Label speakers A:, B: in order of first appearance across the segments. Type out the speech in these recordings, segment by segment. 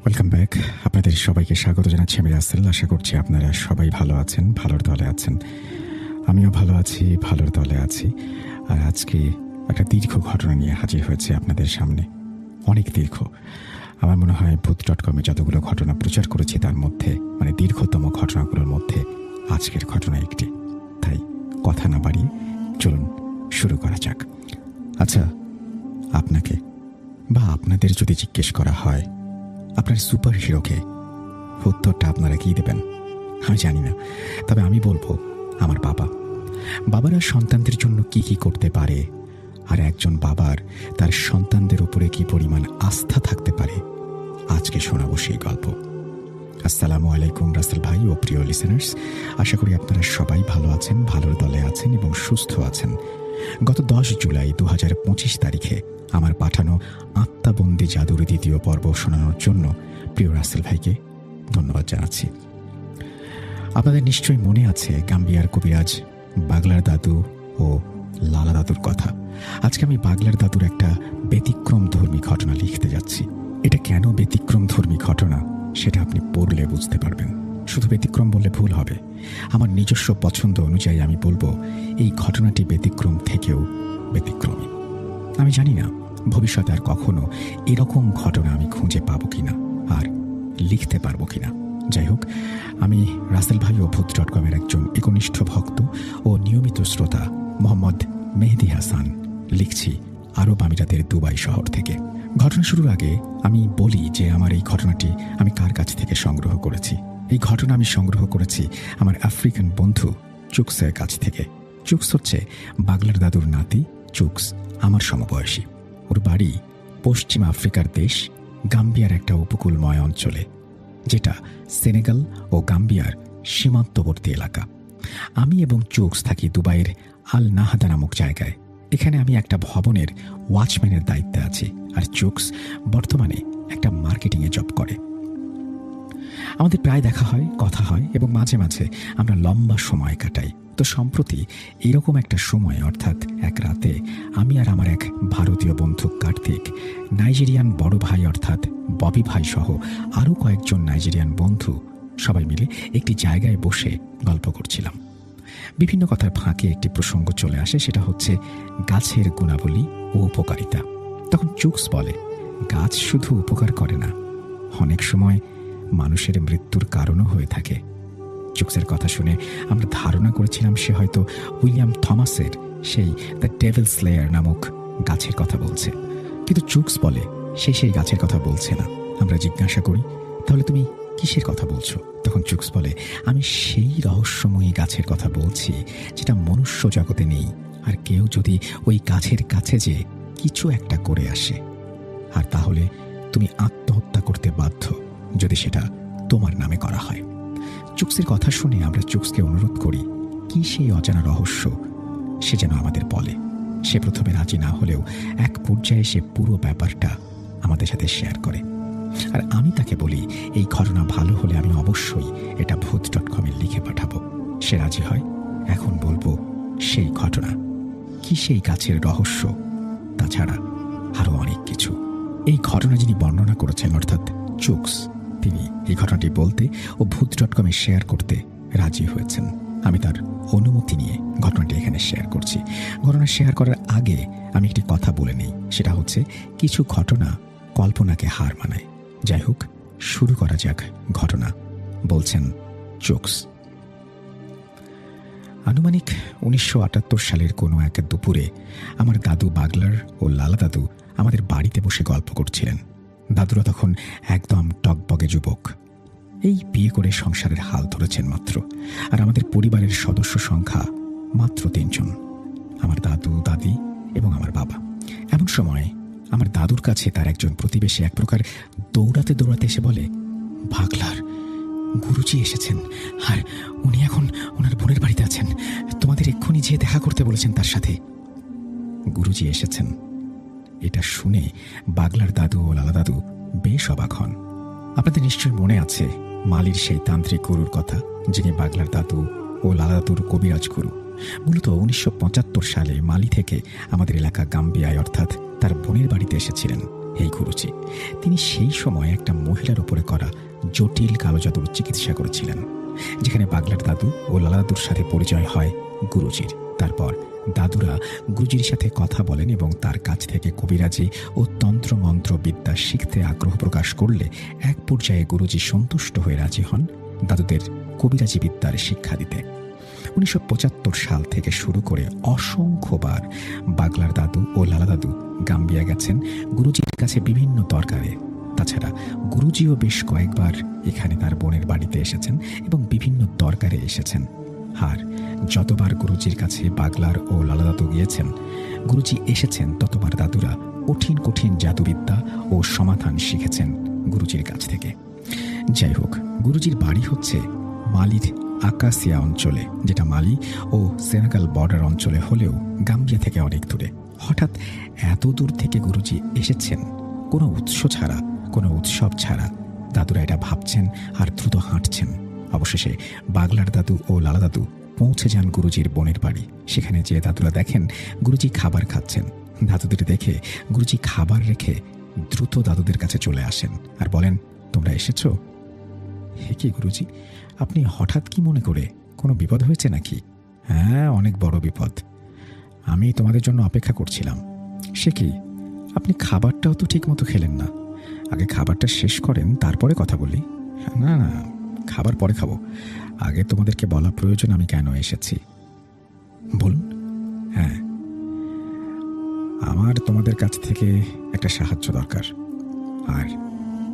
A: Welcome back. আপনাদের সবাইকে স্বাগত জানাচ্ছি আমি রাসেল। আশা করছি আপনারা সবাই ভালো আছেন, ভালোর দলে আছেন। আমিও ভালো আছি, ভালোর দলে আছি। আর আজকে একটা দীর্ঘ ঘটনা নিয়ে হাজির হয়েছে আপনাদের সামনে। অনেক দীর্ঘ। আমার মনে হয় ভূত.com যতগুলো ঘটনা প্রচার করেছি তার মধ্যে দীর্ঘতম ঘটনাগুলোর মধ্যে আজকের ঘটনা একটি। তাই কথা না বাড়িয়ে চলুন শুরু করা যাক। আচ্ছা, আপনাকে বা আপনাদের যদি জিজ্ঞেস করা হয় আপনার সুপার হিরোকে, উত্তরটা আপনারা কি দেবেন আমি জানি না। তবে আমি বলবো আমার বাবা। বাবারা সন্তানদের জন্য কি কি করতে পারে, আর একজন বাবার তার সন্তানদের উপরে কি পরিমাণ আস্থা থাকতে পারে, আজকে শোনাবো সেই গল্প। আসসালামু আলাইকুম রাসেল ভাই ও প্রিয় লিসেনার্স। আশা করি আপনারা সবাই ভালো আছেন, ভালোর দলে আছেন এবং সুস্থ আছেন। গত 10 জুলাই 2025 তারিখে আমার পাঠানো আত্মাবন্দী জাদুর দ্বিতীয় পর্ব শোনানোর জন্য প্রিয় রাসেল ভাইকে ধন্যবাদ জানাচ্ছি। আপনাদের নিশ্চয়ই মনে আছে গাম্বিয়ার কবিরাজ বাগলার দাদু ও লালা দাদুর কথা। আজকে আমি বাগলার দাদুর একটা ব্যতিক্রম ধর্মী ঘটনা লিখতে যাচ্ছি। এটা কেন ব্যতিক্রম ধর্মী ঘটনা সেটা আপনি পড়লে বুঝতে পারবেন। শুধু ব্যতিক্রম বললে ভুল হবে। আমার নিজস্ব পছন্দ অনুযায়ী আমি বলবো এই ঘটনাটি ব্যতিক্রম থেকেও ব্যতিক্রমী। আমি জানি না ভবিষ্যতে আর কখনো এরকম ঘটনা আমি খুঁজে পাবো কিনা আর লিখতে পারবো কিনা। যাই হোক, আমি রাসেল ভাই ও ভূত.com একজন একনিষ্ঠ ভক্ত ও নিয়মিত শ্রোতা মোহাম্মদ মেহেদি হাসান লিখছি আরব আমিরাতের দুবাই শহর থেকে। ঘটনা শুরুর আগে আমি বলি যে আমার এই ঘটনাটি আমি কার কাছ থেকে সংগ্রহ করেছি। এই ঘটনা আমি সংগ্রহ করেছি আমার আফ্রিকান বন্ধু চুকসের কাছ থেকে। চুকস হচ্ছে বাগলার দাদুর নাতি। চুকস আমার সমবয়সী। ওর বাড়ি পশ্চিম আফ্রিকার দেশ গাম্বিয়ার একটা উপকূলময় অঞ্চলে, যেটা সেনেগাল ও গাম্বিয়ার সীমান্তবর্তী এলাকা। আমি এবং চুকস থাকি দুবাইয়ের আল নাহাদা নামক জায়গায়। এখানে আমি একটা ভবনের ওয়াচম্যানের দায়িত্বে আছি, আর চুকস বর্তমানে একটা মার্কেটিংয়ে জব করে। আমাদের প্রায় দেখা হয়, কথা হয় এবং মাঝে মাঝে আমরা লম্বা সময় কাটাই। তো সম্প্রতি এরকম একটা সময়, অর্থাৎ এক রাতে আমি আর আমার এক ভারতীয় বন্ধু কার্তিক, নাইজেরিয়ান বড় ভাই অর্থাৎ ববি ভাই সহ আরও কয়েকজন নাইজেরিয়ান বন্ধু সবাই মিলে একটি জায়গায় বসে গল্প করছিলাম। বিভিন্ন কথার ফাঁকে একটি প্রসঙ্গ চলে আসে, সেটা হচ্ছে গাছের গুণাবলী ও উপকারিতা। তখন চুকস বলে, গাছ শুধু উপকার করে না, অনেক সময় মানুষের মৃত্যুর কারণও হয়ে থাকে। চুকসের কথা শুনে আমরা ধারণা করেছিলাম সে হয়তো উইলিয়াম থমাসের সেই দ্য ডেভিল স্লেয়ার নামক গাছের কথা বলছে, কিন্তু চুকস বলে সে সেই গাছের কথা বলছে না। আমরা জিজ্ঞাসা করি, তাহলে তুমি কিসের কথা বলছো? তখন চুকস বলে, আমি সেই রহস্যময়ী গাছের কথা বলছি যেটা মনুষ্য জগতে নেই, আর কেউ যদি ওই গাছের কাছে যে কিছু একটা করে আসে, আর তাহলে তুমি আত্মহত্যা করতে বাধ্য যদি সেটা তোমার নামে করা হয়। চুকসের কথা শুনে আমরা চুকসকে অনুরোধ করি কি সেই অজানা রহস্য সে যেন আমাদের বলে। সে প্রথমে রাজি না হলেও এক পর্যায়ে সে পুরো ব্যাপারটা আমাদের সাথে শেয়ার করে। আর আমি তাকে বলি এই ঘটনা ভালো হলে আমি অবশ্যই এটা ভূত.com লিখে পাঠাবো। সে রাজি হয়। এখন বলবো সেই ঘটনা কি, সেই গাছের রহস্য, তাছাড়া আরো অনেক কিছু। এই ঘটনা যিনি বর্ণনা করেছেন অর্থাৎ চুকস, তিনি এই ঘটনাটি বলতে ও ভূত.com শেয়ার করতে রাজি হয়েছেন। আমি তার অনুমতি নিয়ে ঘটনাটি এখানে শেয়ার করছি। ঘটনা শেয়ার করার আগে আমি একটি কথা বলে নিই, সেটা হচ্ছে কিছু ঘটনা কল্পনাকে হার মানায়। যাই হোক, শুরু করা যাক ঘটনা। বলছেন চুকস, আনুমানিক 1978 সালের কোনো এক দুপুরে আমার দাদু বাগলার ও লালা দাদু আমাদের বাড়িতে বসে গল্প করছিলেন। দাদুরা তখন একদম টকবগে যুবক। এই বিয়ে করে সংসারের হাল ধরেছেন মাত্র, আর আমাদের পরিবারের সদস্য সংখ্যা মাত্র 3 জন, আমার দাদু, দাদি এবং আমার বাবা। এমন সময় আমার দাদুর কাছে তার একজন প্রতিবেশী এক প্রকার দৌড়াতে দৌড়াতে এসে বলে, বাগলার গুরুজি এসেছেন, আর উনি এখন ওনার বোনের বাড়িতে আছেন। তোমাদের এক্ষুনি যেয়ে দেখা করতে বলেছেন তার সাথে। গুরুজি এসেছেন, এটা শুনে বাগলার দাদু ও লালা দাদু বেশ অবাক হন। আপনাদের নিশ্চয়ই মনে আছে মালির সেই তান্ত্রিক গুরুর কথা, যিনি বাগলার দাদু ও লালা দাদুর কবিরাজ গুরু। মূলত 1975 সালে মালি থেকে আমাদের এলাকা গাম্বিয়ায় অর্থাৎ তার বোনের বাড়িতে এসেছিলেন। এই গুরুজি, তিনি সেই সময় একটা মহিলার উপরে করা জটিল কালো জাদুর চিকিৎসা করেছিলেন, যেখানে পাগলার দাদু ও লালা দাদুর সাথে পরিচয় হয় গুরুজির। তারপর দাদুরা গুরুজির সাথে কথা বলেন এবং তার কাছ থেকে কবিরাজি ও তন্ত্রমন্ত্র বিদ্যা শিখতে আগ্রহ প্রকাশ করলে এক পর্যায়ে গুরুজি সন্তুষ্ট হয়ে রাজি হন দাদুদের কবিরাজি বিদ্যার শিক্ষা দিতে। 1975 সাল থেকে শুরু করে অসংখ্যবার বাগলার দাদু ও লালা দাদু গাম্বিয়া গেছেন গুরুজির কাছে বিভিন্ন দরকারে। তাছাড়া গুরুজিও বেশ কয়েকবার এখানে তার বোনের বাড়িতে এসেছেন এবং বিভিন্ন দরকারে এসেছেন। আর যতবার গুরুজির কাছে বাগলার ও লালা দাদু গিয়েছেন, গুরুজি এসেছেন, ততবার দাদুরা কঠিন কঠিন জাদুবিদ্যা ও সমাধান শিখেছেন গুরুজির কাছ থেকে। যাই হোক, গুরুজির বাড়ি হচ্ছে মালির আকাসিয়া অঞ্চলে, যেটা মালি ও সেনেগাল বর্ডার অঞ্চলে হলেও গাম্বিয়া থেকে অনেক দূরে। হঠাৎ এত দূর থেকে গুরুজি এসেছেন কোনো উৎস ছাড়া, কোনো উৎসব ছাড়া। দাদুরা এটা ভাবছেন আর দ্রুত হাঁটছেন। অবশেষে বাগলার দাদু ও লালা দাদু পৌঁছে যান গুরুজির বোনের বাড়ি। সেখানে যে দাদুরা দেখেন গুরুজি খাবার খাচ্ছেন, দাদুদের দেখে গুরুজি খাবার রেখে দ্রুত দাদুদের কাছে চলে আসেন আর বলেন, তোমরা এসেছো? হে কি গুরুজি, আপনি হঠাৎ কি মনে করে? কোনো বিপদ হয়েছে নাকি? হ্যাঁ, অনেক বড় বিপদ। আমি তোমাদের জন্য অপেক্ষা করছিলাম। সে কি, আপনি খাবারটাও তো ঠিক মতো খেলেন না। আগে খাবারটা শেষ করেন, তারপরে কথা বলি। না না, খাবার পরে খাবো। আগে তোমাদেরকে বলা প্রয়োজন আমি কেন এসেছি। বলুন। হ্যাঁ, আমার তোমাদের কাছ থেকে একটা সাহায্য দরকার। আর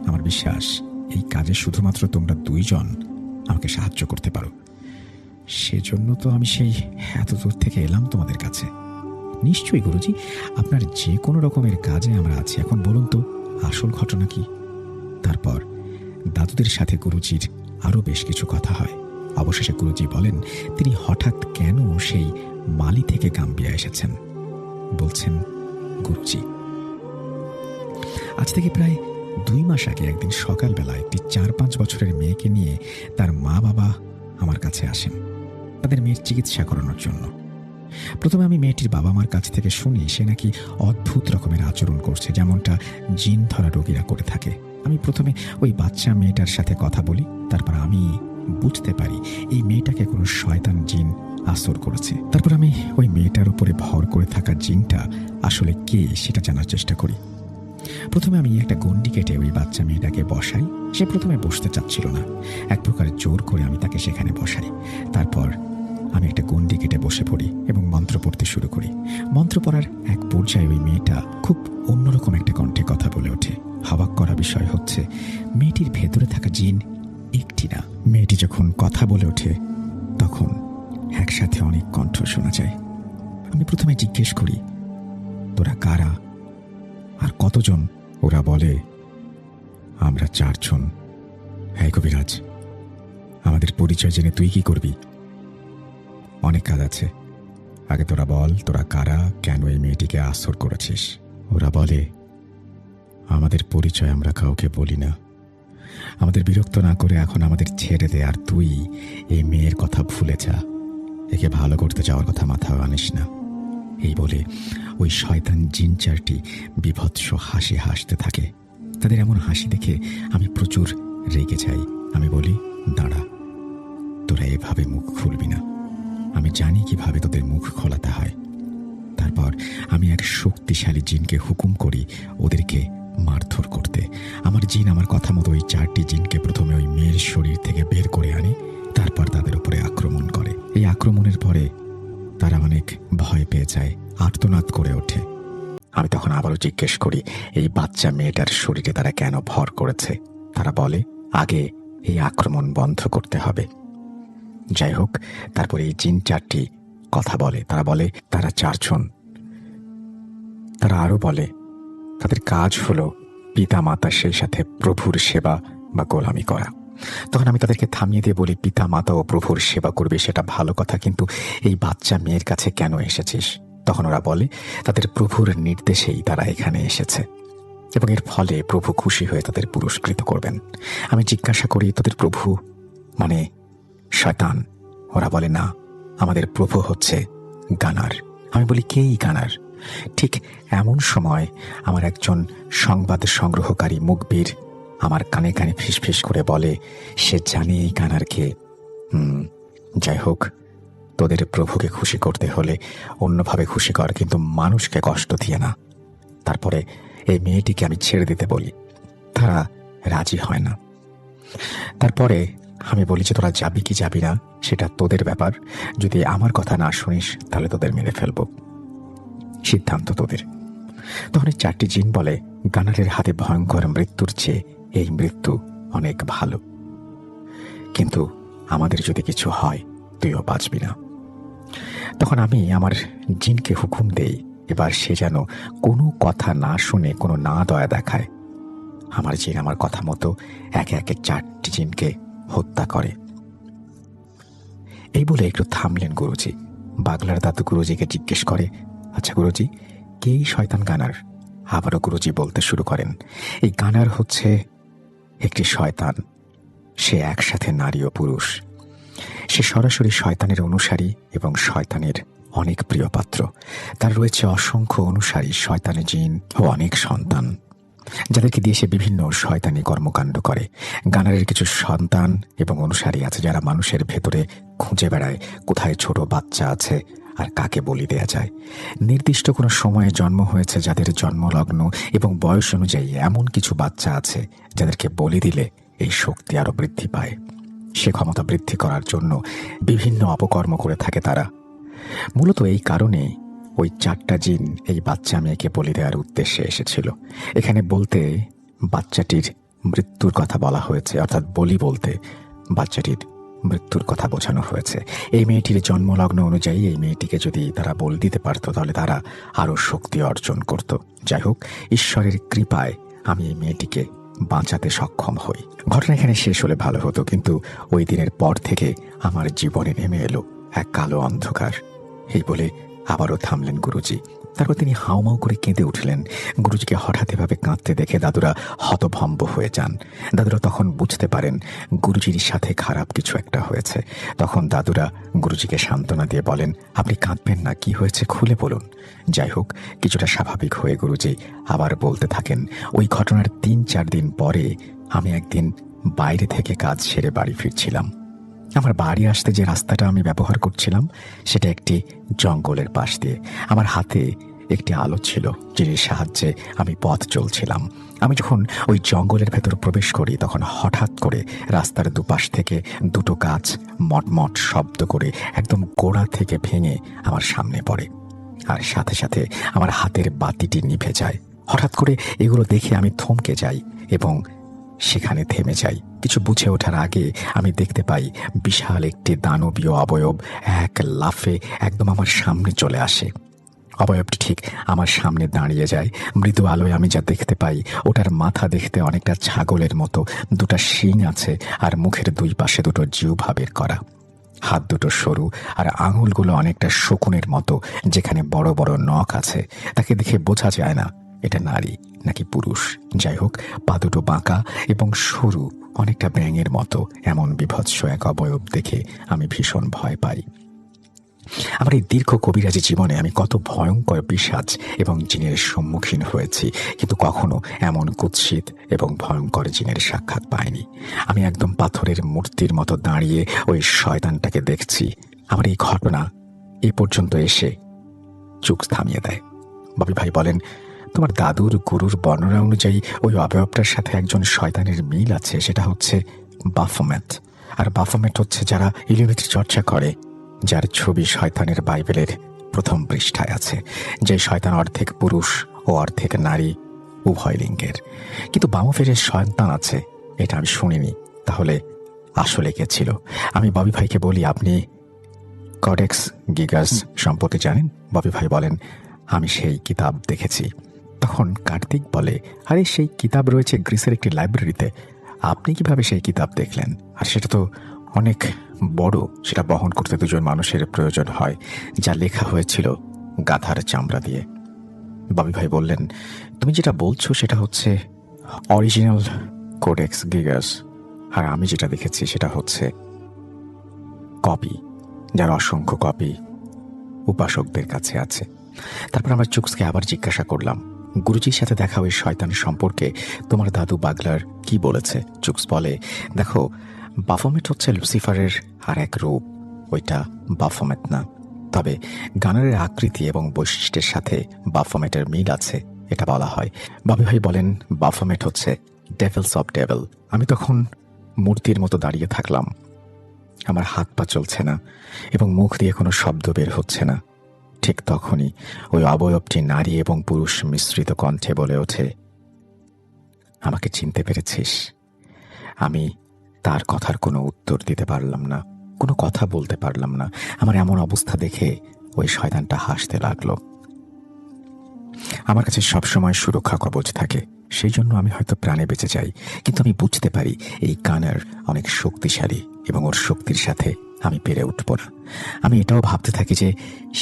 A: আমার বিশ্বাস এই কাজে শুধুমাত্র তোমরা দুইজন আমাকে সাহায্য করতে পারো। সেজন্য তো আমি সেই এত দূর থেকে এলাম তোমাদের কাছে। নিশ্চয়ই গুরুজি, আপনার যে কোনো রকমের কাজে আমরা আছি। এখন বলুন তো আসল ঘটনা কি? তারপর দাদুদের সাথে গুরুজির আরও বেশ কিছু কথা হয়। অবশেষে গুরুজি বলেন তিনি হঠাৎ কেন সেই মালি থেকে গাম্বিয়া এসেছেন। বলছেন, গুরুজি, আজ থেকে প্রায় 2 মাস আগে একদিন সকালবেলা একটি 4-5 বছরের মেয়েকে নিয়ে তার মা বাবা আমার কাছে আসেন তাদের মেয়ের চিকিৎসা করানোর জন্য। প্রথমে আমি মেয়েটির বাবা মার কাছ থেকে শুনি সে নাকি অদ্ভুত রকমের আচরণ করছে, যেমনটা জিন ধরা রোগীরা করে থাকে। আমি প্রথমে ওই বাচ্চা মেয়েটার সাথে কথা বলি, তারপর আমি বুঝতে পারি এই মেয়েটাকে কোনো শয়তান জিন আসর করেছে। তারপর আমি ওই মেয়েটার উপরে ভর করে থাকা জিনটা আসলে কে সেটা জানার চেষ্টা করি। প্রথমে আমি একটা গণ্ডি কেটে ওই বাচ্চা মেয়েটাকে বসাই। সে প্রথমে বসতে চাচ্ছিল না, এক প্রকার জোর করে আমি তাকে সেখানে বসাই। তারপর আমি একটা গণ্ডি কেটে বসে পড়ি এবং মন্ত্র পড়তে শুরু করি। মন্ত্র পড়ার এক পর্যায়ে ওই মেয়েটা খুব অন্যরকম একটা কণ্ঠে কথা বলে ওঠে। অবাক করা বিষয় হচ্ছে মেয়েটির ভেতরে থাকা জিন একটি না। মেয়েটি যখন কথা বলে ওঠে তখন একসাথে অনেক কণ্ঠ শোনা যায়। আমি প্রথমে জিজ্ঞেস করি, তোরা কারা আর কতজন? ওরা বলে, আমরা 4 জন। হ্যাঁ কবিরাজ, আমাদের পরিচয় জেনে তুই কি করবি? অনেক কাজ আছে। আগে তোরা বল, তোরা কারা, কেন এই মেয়েটিকে আসর করেছিস? ওরা বলে, আমাদের পরিচয় আমরা কাউকে বলি না। আমাদের বিরক্ত না করে এখন আমাদের ছেড়ে দে, আর তুই এই মেয়ের কথা ভুলে যা। একে ভালো করতে যাওয়ার কথা মাথায় আনিস না। এই বলে ওই শয়তান জিন 4টি বিভৎস হাসি হাসতে থাকে। তাদের এমন হাসি দেখে আমি প্রচুর রেগে যাই। আমি বলি, দাঁড়া, তোরা এভাবে মুখ খুলবি না। আমি জানি কিভাবে তোদের মুখ খোলাতে হয়। তারপর আমি এক শক্তিশালী জিনকে হুকুম করি ওদেরকে মারধর করতে। আমার জিন আমার কথা মতো ওই 4টি জিনকে প্রথমে ওই মেয়ের শরীর থেকে বের করে আনে, তারপর তাদের উপরে আক্রমণ করে। এই আক্রমণের পরে তারা অনেক ভয় পেয়ে যায়, আর্তনাদ করে ওঠে। আমি তখন আবারও জিজ্ঞেস করি, এই বাচ্চা মেয়েটার শরীরে তারা কেন ভর করেছে? তারা বলে, আগে এই আক্রমণ বন্ধ করতে হবে। যাই হোক, তারপরে এই জিন 4টি কথা বলে। তারা বলে তারা 4 জন। তারা আরো বলে তাদের কাজ হলো পিতা মাতা, সেই সাথে প্রভুর সেবা বা গোলামি করা। তখন আমি তাদেরকে থামিয়ে দিয়ে বলি, পিতা মাতা ও প্রভুর সেবা করবে সেটা ভালো কথা, কিন্তু এই বাচ্চা মেয়ের কাছে কেন এসেছিস? তখন ওরা বলে তাদের প্রভুর নির্দেশেই তারা এখানে এসেছে এবং এর ফলে প্রভু খুশি হয়ে তাদের পুরস্কৃত করবেন। আমি জিজ্ঞাসা করি, তোদের প্রভু মানে শয়তান? ওরা বলে, না, আমাদের প্রভু হচ্ছে গানার। আমি বলি, কে এই গানার? ঠিক এমন সময় আমার একজন সংবাদ সংগ্রহকারী মুখবির আমার কানে কানে ফিসফিস করে বলে সে জানে এই কানারকে। যাই হোক, তোদের প্রভুকে খুশি করতে হলে অন্যভাবে খুশি কর, কিন্তু মানুষকে কষ্ট দিয়ে না। তারপরে এই মেয়েটিকে আমি ছেড়ে দিতে বলি, তারা রাজি হয় না। তারপরে আমি বলি যে তোরা যাবি কি যাবি না সেটা তোদের ব্যাপার, যদি আমার কথা না শুনিস তাহলে তোদের মেরে ফেলবো, সিদ্ধান্ত তোদের। তখন এই 4টি জিন বলে গানারের হাতে ভয়ঙ্কর মৃত্যুর চেয়ে এই মৃত্যু অনেক ভালো, কিন্তু আমাদের যদি কিছু হয় তুইও বাঁচবি না। তখন আমি আমার জিনকে হুকুম দেই, এবার সে যেন কোনো কথা না শুনে, কোনো না দয়া দেখায়। আমার জিন আমার কথা মতো একে একে 4টি জিনকে হত্যা করে। এই বলে একটু থামলেন গুরুজি। বাগলার দাদু গুরুজিকে জিজ্ঞেস করে, আচ্ছা গুরুজি, কে এই শয়তান গানার? আবারও গুরুজি বলতে শুরু করেন, এই গানার হচ্ছে একটি শয়তান। সে একসাথে নারী ও পুরুষ। সে সরাসরি শয়তানের অনুসারী এবং শয়তানের অনেক প্রিয় পাত্র। তার রয়েছে অসংখ্য অনুসারী, শয়তানি জিন ও অনেক সন্তান, যাদেরকে দিয়ে সে বিভিন্ন শয়তানি কর্মকাণ্ড করে। গানারের কিছু সন্তান এবং অনুসারী আছে যারা মানুষের ভেতরে খুঁজে বেড়ায় কোথায় ছোট বাচ্চা আছে আর কাকে বলি দেয়া যায়। নির্দিষ্ট কোনো সময়ে জন্ম হয়েছে যাদের জন্মলগ্ন এবং বয়স অনুযায়ী এমন কিছু বাচ্চা আছে যাদেরকে বলি দিলে এই শক্তি আরো বৃদ্ধি পায়। সে ক্ষমতা বৃদ্ধি করার জন্য বিভিন্ন অপকর্ম করে থাকে তারা। মূলত এই কারণে ওই 4টা জিন এই বাচ্চা মেয়েকে বলি দেওয়ার উদ্দেশ্যে এসেছিল। এখানে বলতে বাচ্চাটির মৃত্যুর কথা বলা হয়েছে, অর্থাৎ বলি বলতে বাচ্চাটির মৃত্যুর কথা বোঝানো হয়েছে। এই মেয়েটির জন্মলগ্ন অনুযায়ী এই মেয়েটিকে যদি তারা বল দিতে পারত তাহলে তারা আরো শক্তি অর্জন করত। যাই হোক, ঈশ্বরের কৃপায় আমি এই মেয়েটিকে বাঁচাতে সক্ষম হই। ঘটনা এখানে শেষ হলে ভালো হতো, কিন্তু ওই দিনের পর থেকে আমার জীবনে নেমে এলো এক কালো অন্ধকার। এই বলে আবারও থামলেন গুরুজি। তারপর তিনি হাউমাউ করে কেঁদে উঠলেন। গুরুজিকে হঠাৎ এভাবে কাঁদতে দেখে দাদুরা হতভম্ব হয়ে যান। দাদুরা তখন বুঝতে পারেন গুরুজির সাথে খারাপ কিছু একটা হয়েছে। তখন দাদুরা গুরুজিকে সান্ত্বনা দিয়ে বলেন, আপনি কাঁদবেন না, কি হয়েছে খুলে বলুন। যাই হোক, কিছুটা স্বাভাবিক হয়ে গুরুজি আবার বলতে থাকেন, ওই ঘটনার 3-4 দিন পরে আমি একদিন বাইরে থেকে কাজ সেরে বাড়ি ফিরছিলাম। আমার বাড়ি আসতে যে রাস্তাটা আমি ব্যবহার করছিলাম সেটা একটি জঙ্গলের পাশ দিয়ে। আমার হাতে একটি আলো ছিল, যেটির সাহায্যে আমি পথ চলছিলাম। আমি যখন ওই জঙ্গলের ভেতর প্রবেশ করি তখন হঠাৎ করে রাস্তার দুপাশ থেকে 2টো গাছ মটমট শব্দ করে একদম গোড়া থেকে ভেঙে আমার সামনে পড়ে, আর সাথে সাথে আমার হাতের বাতিটি নিভে যায়। হঠাৎ করে এগুলো দেখে আমি থমকে যাই এবং সেখানে থেমে যাই। কিছু বুঝে ওঠার আগে আমি দেখতে পাই বিশাল একটি দানবীয় অবয়ব এক লাফে একদম আমার সামনে চলে আসে। অবয়বটি ঠিক আমার সামনে দাঁড়িয়ে যায়। মৃদু আলোয় আমি যা দেখতে পাই, ওটার মাথা দেখতে অনেকটা ছাগলের মতো, 2টা শিং আছে আর মুখের 2 পাশে 2টো জিহ্বা বের করা। হাত 2টো সরু আর আঙুলগুলো অনেকটা শকুনের মতো, যেখানে বড় বড় নখ আছে। তাকে দেখে বোঝা যায় না এটা নারী নাকি পুরুষ। যাই হোক, পা 2টো বাঁকা এবং সরু, অনেকটা ব্যাঙের মতো। এমন বিভৎস এক অবয়ব দেখে আমি ভীষণ ভয় পাই। আমার এই দীর্ঘ কবিরাজি জীবনে আমি কত ভয়ঙ্কর পিশাচ এবং জিনের সম্মুখীন হয়েছি, কিন্তু কখনো এমন কুৎসিত এবং ভয়ঙ্কর জিনের সাক্ষাৎ পাইনি। আমি একদম পাথরের মূর্তির মতো দাঁড়িয়ে ওই শয়তানটাকে দেখছি। আমার এই ঘটনা এই পর্যন্ত এসে চোখ থামিয়ে দেয়। ববি ভাই বলেন, তোমার দাদুর গুরুর বর্ণনা অনুযায়ী ওই অবয়বটার সাথে একজন শয়তানের মিল আছে, সেটা হচ্ছে বাফোমেট। আর বাফোমেট হচ্ছে যারা ইলুমিনাটি চর্চা করে, যার ছবি শয়তানের বাইবেলের প্রথম পৃষ্ঠায় আছে। যে শয়তান অর্ধেক পুরুষ ও অর্ধেক নারী, উভয় লিঙ্গের। কিন্তু বামফেরের সন্তান আছে এটা আমি শুনিনি। তাহলে আসলে কে ছিল? আমি ববি ভাইকে বলি, আপনি কডেক্স গিগাস সম্পর্কে জানেন? ববি ভাই বলেন, আমি সেই কিতাব দেখেছি। তখন কার্তিক বলে, আরে সেই কিতাব রয়েছে গ্রিসের একটি লাইব্রেরিতে, আপনি কিভাবে সেই কিতাব দেখলেন? আর সেটা তো অনেক বড়, সেটা বহন করতে 2জন মানুষের প্রয়োজন হয়, যা লেখা হয়েছিল গাধার চামড়া দিয়ে। ববি ভাই বললেন, তুমি যেটা বলছো সেটা হচ্ছে অরিজিনাল কোডেক্স গিগাস, আর আমি যেটা দেখেছি সেটা হচ্ছে কপি, যার অসংখ্য কপি উপাসকদের কাছে আছে। তারপর আমার চুক্সকে আবার জিজ্ঞাসা করলাম, গুরুজির সাথে দেখা ওই শয়তান সম্পর্কে তোমার দাদু বাগলার কি বলেছে? চুক্স বলে, দেখো, বাফোমেট হচ্ছে লুসিফারের আর এক রূপ, ওইটা বাফোমেট না। তবে গানারের আকৃতি এবং বৈশিষ্ট্যের সাথে বাফোমেটের মিল আছে, এটা বলা হয়। বাবু ভাই বলেন, বাফোমেট হচ্ছে ডেভিলস অফ ডেভিল। আমি তখন মূর্তির মতো দাঁড়িয়ে থাকলাম। আমার হাত পা চলছে না এবং মুখ দিয়ে কোনো শব্দ বের হচ্ছে না। ঠিক তখনই ওই অবয়বটি নারী এবং পুরুষ মিশ্রিত কণ্ঠে বলে ওঠে, আমাকে চিনতে পেরেছিস? আমি তার কথার কোনো উত্তর দিতে পারলাম না, কোনো কথা বলতে পারলাম না। আমার এমন অবস্থা দেখে ওই শয়তানটা হাসতে লাগলো। আমার কাছে সবসময় সুরক্ষা কবচ থাকে, সেই জন্য আমি হয়তো প্রাণে বেঁচে যাই, কিন্তু আমি বুঝতে পারি এই গানার অনেক শক্তিশালী এবং ওর শক্তির সাথে আমি পেরে উঠব না। আমি এটাও ভাবতে থাকি যে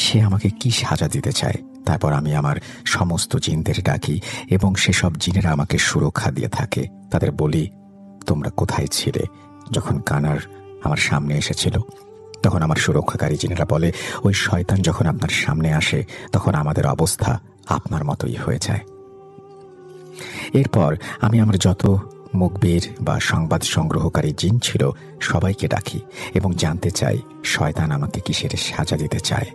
A: সে আমাকে কি সাজা দিতে চায়। তারপর আমি আমার সমস্ত জিনদের ডাকি এবং সেসব জিনেরা আমাকে সুরক্ষা দিয়ে থাকে। তাদের বলি, তোমরা কোথায় ছিলে যখন গানার আমার সামনে এসেছিল? তখন আমার সুরক্ষাকারী জিনেরা বলে, ওই শয়তান যখন আপনার সামনে আসে তখন আমাদের অবস্থা আপনার মতোই হয়ে যায়। এরপর আমি আমার যত মুখবির বা সংবাদ সংগ্রহকারী জিন ছিল সবাইকে ডাকি এবং জানতে চাই শয়তান আমাকে কিসের সাজা দিতে চায়।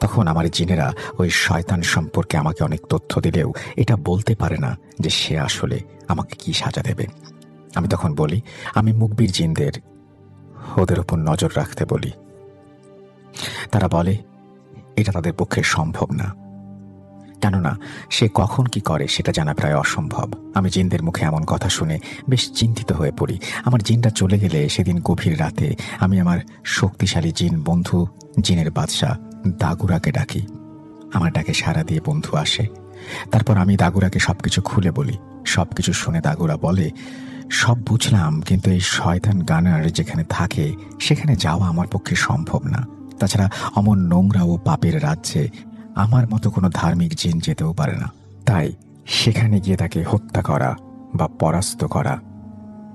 A: তখন আমার জিনেরা ওই শয়তান সম্পর্কে আমাকে অনেক তথ্য দিলেও এটা বলতে পারে না যে সে আসলে আমাকে কি সাজা দেবে। আমি তখন বলি, আমি মুখবির জিনদের ওদের উপর নজর রাখতে বলি। তারা বলে এটা তাদের পক্ষে সম্ভব না, কেননা সে কখন কি করে সেটা জানা প্রায় অসম্ভব। আমি জিনদের মুখে এমন কথা শুনে বেশ চিন্তিত হয়ে পড়ি। আমার জিনরা চলে গেলে সেদিন গভীর রাতে আমি আমার শক্তিশালী জিন বন্ধু, জিনের বাদশাহ দাগুরাকে ডাকি। আমার ডাকে সাড়া দিয়ে বন্ধু আসে। তারপর আমি দাগুরাকে সবকিছু খুলে বলি। সবকিছু শুনে দাগুরা বলে, সব বুঝলাম, কিন্তু এই শয়তান গানার যেখানে থাকে সেখানে যাওয়া আমার পক্ষে সম্ভব না। তাছাড়া অমন নোংরা ও পাপের রাজ্যে আমার মতো কোনো ধার্মিক জিন যেতেও পারে না। তাই সেখানে গিয়ে তাকে হত্যা করা বা পরাস্ত করা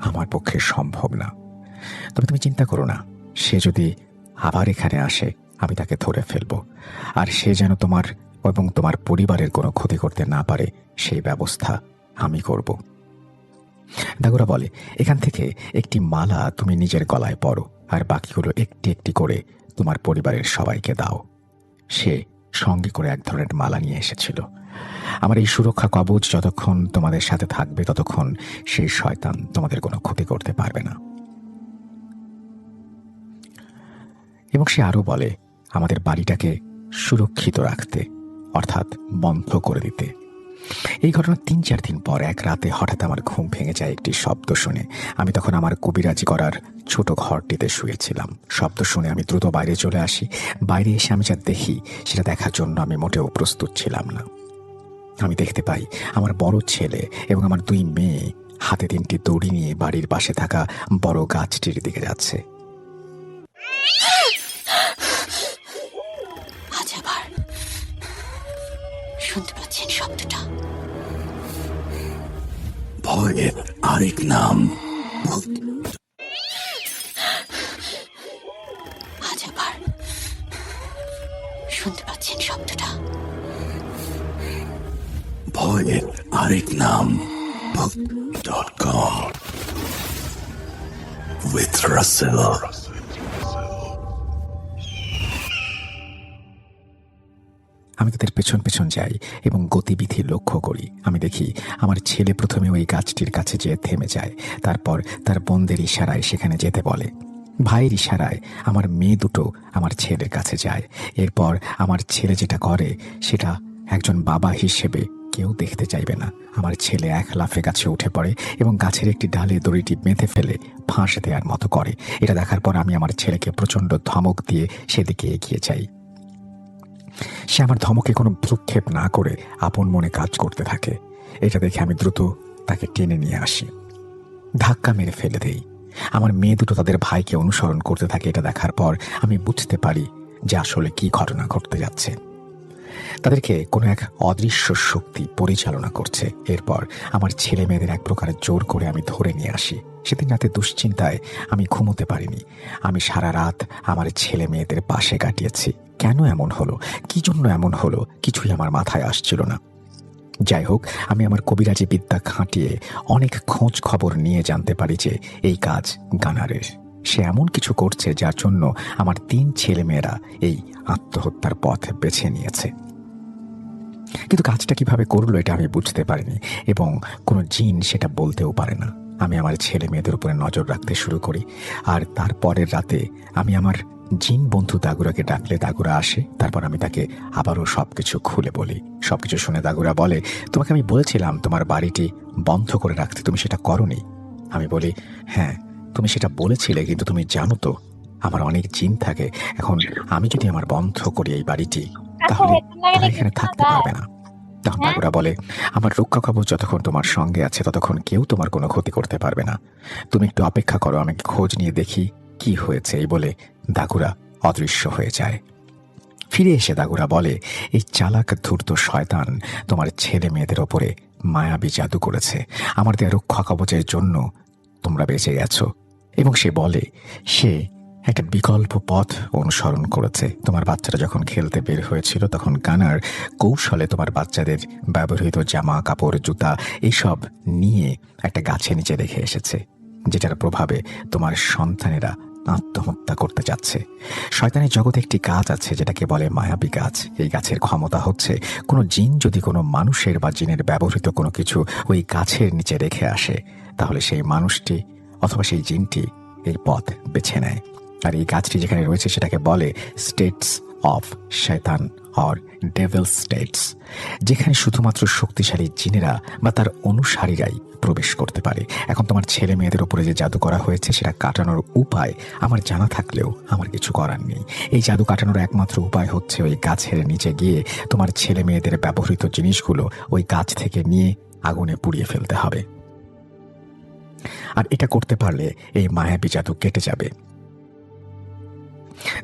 A: আমার পক্ষে সম্ভব না। তবে তুমি চিন্তা করো না, সে যদি আবার এখানে আসে আমি তাকে ধরে ফেলব, আর সে যেন তোমার এবং তোমার পরিবারের কোনো ক্ষতি করতে না পারে সেই ব্যবস্থা আমি করব। দাগুরা বলে, এখান থেকে একটি মালা তুমি নিজের গলায় পরো আর বাকিগুলো একটি একটি করে তোমার পরিবারের সবাইকে দাও। সে সঙ্গে করে এক ধরনের মালা নিয়ে এসেছিল। আমার এই সুরক্ষা কবচ যতক্ষণ তোমাদের সাথে থাকবে ততক্ষণ সেই শয়তান তোমাদের কোনো ক্ষতি করতে পারবে না। এবং সে আরো বলে, আমাদের বাড়িটাকে সুরক্ষিত রাখতে, অর্থাৎ বন্ধ করে দিতে। এই ঘটনার 3-4 দিন পর এক রাতে হঠাৎ আমার ঘুম ভেঙে যায় একটি শব্দ শুনে। আমি তখন আমার কবিরাজি করার ছোট ঘরটিতে শুয়েছিলাম। শব্দ শুনে আমি দ্রুত বাইরে চলে আসি। বাইরে এসে আমি যা দেখি সেটা দেখার জন্য আমি মোটেও প্রস্তুত ছিলাম না। আমি দেখতে পাই আমার বড় ছেলে এবং আমার 2 মেয়ে হাতে 3টি দড়ি নিয়ে বাড়ির পাশে থাকা বড় গাছটির দিকে যাচ্ছে।
B: শুনতে পাচ্ছেন শব্দটা?
C: ভয়ের আরেক নাম
B: আজ আবার শুনতে পাচ্ছেন শব্দটা?
C: ভয়ের আরেক নাম ভূত.com with Russell.
A: আমি তাদের পেছন পেছন যাই এবং গতিবিধি লক্ষ্য করি। আমি দেখি আমার ছেলে প্রথমে ওই গাছটির কাছে যেয়ে থেমে যায়, তারপর তার বোনদের ইশারায় সেখানে যেতে বলে। ভাইয়ের ইশারায় আমার মেয়ে দুটো আমার ছেলের কাছে যায়। এরপর আমার ছেলে যেটা করে সেটা একজন বাবা হিসেবে কেউ দেখতে চাইবে না। আমার ছেলে এক লাফে গাছে উঠে পড়ে এবং গাছের একটি ডালে দড়িটি বেঁধে ফেলে ফাঁস দেওয়ার মতো করে। এটা দেখার পর আমি আমার ছেলেকে প্রচণ্ড ধমক দিয়ে সেদিকে এগিয়ে যাই। সে আমার ধমকে কোনো ভ্রুক্ষেপ না করে আপন মনে কাজ করতে থাকে। এটা দেখে আমি দ্রুত তাকে টেনে নিয়ে আসি, ধাক্কা মেরে ফেলে দেই। আমার মেয়ে দুটো তাদের ভাইকে অনুসরণ করতে থাকে। এটা দেখার পর আমি বুঝতে পারি যে আসলে কি ঘটনা ঘটতে যাচ্ছে। তাদেরকে কোনো এক অদৃশ্য শক্তি পরিচালনা করছে। এরপর আমার ছেলে মেয়েদের এক প্রকার জোর করে আমি ধরে নিয়ে আসি। সেদিন রাতে দুশ্চিন্তায় আমি ঘুমোতে পারিনি। আমি সারা রাত আমার ছেলে মেয়েদের পাশে কাটিয়েছি। কেন এমন হলো, কি জন্য এমন হলো, কিছুই আমার মাথায় আসছিল না। যাই হোক, আমি আমার কবিরাজি বিদ্যা খাটিয়ে অনেক খোঁজ খবর নিয়ে জানতে পারি যে এই কাজ গানারের। সে এমন কিছু করছে যার জন্য আমার 3 ছেলেমেয়েরা এই আত্মহত্যার পথ বেছে নিয়েছে। কিন্তু কাজটা কিভাবে করলো এটা আমি বুঝতে পারিনি, এবং কোনো জিন সেটা বলতেও পারে না। আমি আমার ছেলে মেয়েদের উপরে নজর রাখতে শুরু করি, আর তারপরের রাতে আমি আমার জিন বন্ধু দাগুরাকে ডাকলে দাগুরা আসে। তারপর আমি তাকে আবারও সবকিছু খুলে বলি। সবকিছু শুনে দাগুরা বলে, তোমাকে আমি বলেছিলাম তোমার বাড়িটি বন্ধ করে রাখতে, তুমি সেটা করোনি। আমি বলি, হ্যাঁ তুমি সেটা বলেছিলে, কিন্তু তুমি জানো তো আমার অনেক জিন থাকে। এখন আমি যদি আমার বন্ধ করি এই বাড়িটি, তাহলে তারা এখানে থাকতে পারবে না। তখন দাগুরা বলে, আমার রক্ষা কবচ যতক্ষণ তোমার সঙ্গে আছে ততক্ষণ কেউ তোমার কোনো ক্ষতি করতে পারবে না। তুমি একটু অপেক্ষা করো, আমি খোঁজ নিয়ে দেখি কি হয়েছে। এই বলে দাগুরা অদৃশ্য হয়ে যায়। ফিরে এসে দাগুরা বলে, এই চালাক ধূর্ত শয়তান তোমার ছেলে মেয়েদের ওপরে মায়াবী জাদু করেছে। আমার দেয়া রক্ষা কবচের জন্য তোমরা বেঁচে গেছো। এবং সে বলে সে একটা বিকল্প পথ অনুসরণ করেছে। তোমার বাচ্চারা যখন খেলতে বের হয়েছিল তখন গানার কৌশলে তোমার বাচ্চাদের ব্যবহৃত জামা কাপড় জুতা এইসব নিয়ে একটা গাছের নিচে রেখে এসেছে, যেটার প্রভাবে তোমার সন্তানেরা আত্মহত্যা করতে যাচ্ছে। শয়তানের জগতে একটি গাছ আছে যেটাকে বলে মায়াবী গাছ। এই গাছের ক্ষমতা হচ্ছে কোনো জিন যদি কোনো মানুষের বা জিনের ব্যবহৃত কোনো কিছু ওই গাছের নিচে রেখে আসে, তাহলে সেই মানুষটি অথবা সেই জিনটি এই পথ বেছে নেয়। আর এই গাছটি যেখানে রয়েছে সেটাকে বলে স্টেটস অফ শয়তান অর ডেভিল স্টেটস, যেখানে শুধুমাত্র শক্তিশালী জিনেরা বা তার অনুসারীরাই প্রবেশ করতে পারে। এখন তোমার ছেলে মেয়েদের উপরে যে জাদু করা হয়েছে সেটা কাটানোর উপায় আমার জানা থাকলেও আমার কিছু করার নেই। এই জাদু কাটানোর একমাত্র উপায় হচ্ছে ওই গাছের নিচে গিয়ে তোমার ছেলে মেয়েদের ব্যবহৃত জিনিসগুলো ওই গাছ থেকে নিয়ে আগুনে পুড়িয়ে ফেলতে হবে। আর এটা করতে পারলে এই মায়াবী জাদু কেটে যাবে।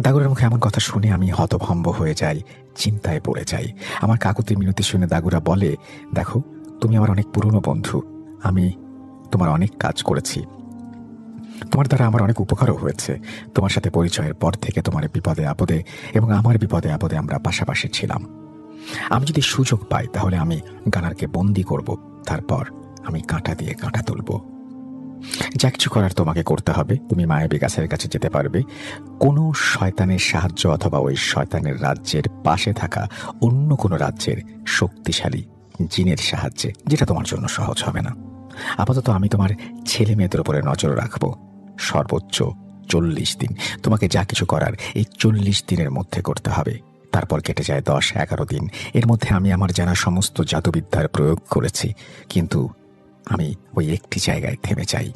A: দাগুরার মুখে এমন কথা শুনে আমি হতভম্ব হয়ে যাই, চিন্তায় পড়ে যাই। আমার কাকুতি মিনতি শুনে দাগুরা বলে, দেখো তুমি আমার অনেক পুরনো বন্ধু, আমি তোমার অনেক কাজ করেছি, তোমার দ্বারা আমার অনেক উপকারও হয়েছে। তোমার সাথে পরিচয়ের পর থেকে তোমার বিপদে আপদে এবং আমার বিপদে আপদে আমরা পাশাপাশি ছিলাম। আমি যদি সুযোগ পাই তাহলে আমি গানারকে বন্দি করব, তারপর আমি কাঁটা দিয়ে কাঁটা তুলব। যা কিছু করার তোমাকে করতে হবে, তুমি মায়াবী গাছের কাছে যেতে পারবে কোনো শয়তানের সাহায্য অথবা ওই শয়তানের রাজ্যের পাশে থাকা অন্য কোনো রাজ্যের শক্তিশালী জিনের সাহায্যে, যেটা তোমার জন্য সহজ হবে না। আপাতত আমি তোমার ছেলে মেয়েদের উপরে নজর রাখবো। সর্বোচ্চ 40 দিন তোমাকে যা কিছু করার এই 40 দিনের মধ্যে করতে হবে। তারপর কেটে যায় 10-11 দিন। এর মধ্যে আমি আমার জানা সমস্ত জাদুবিদ্যার প্রয়োগ করেছি, কিন্তু আমি ওই একটি জায়গায় থেমে যাই।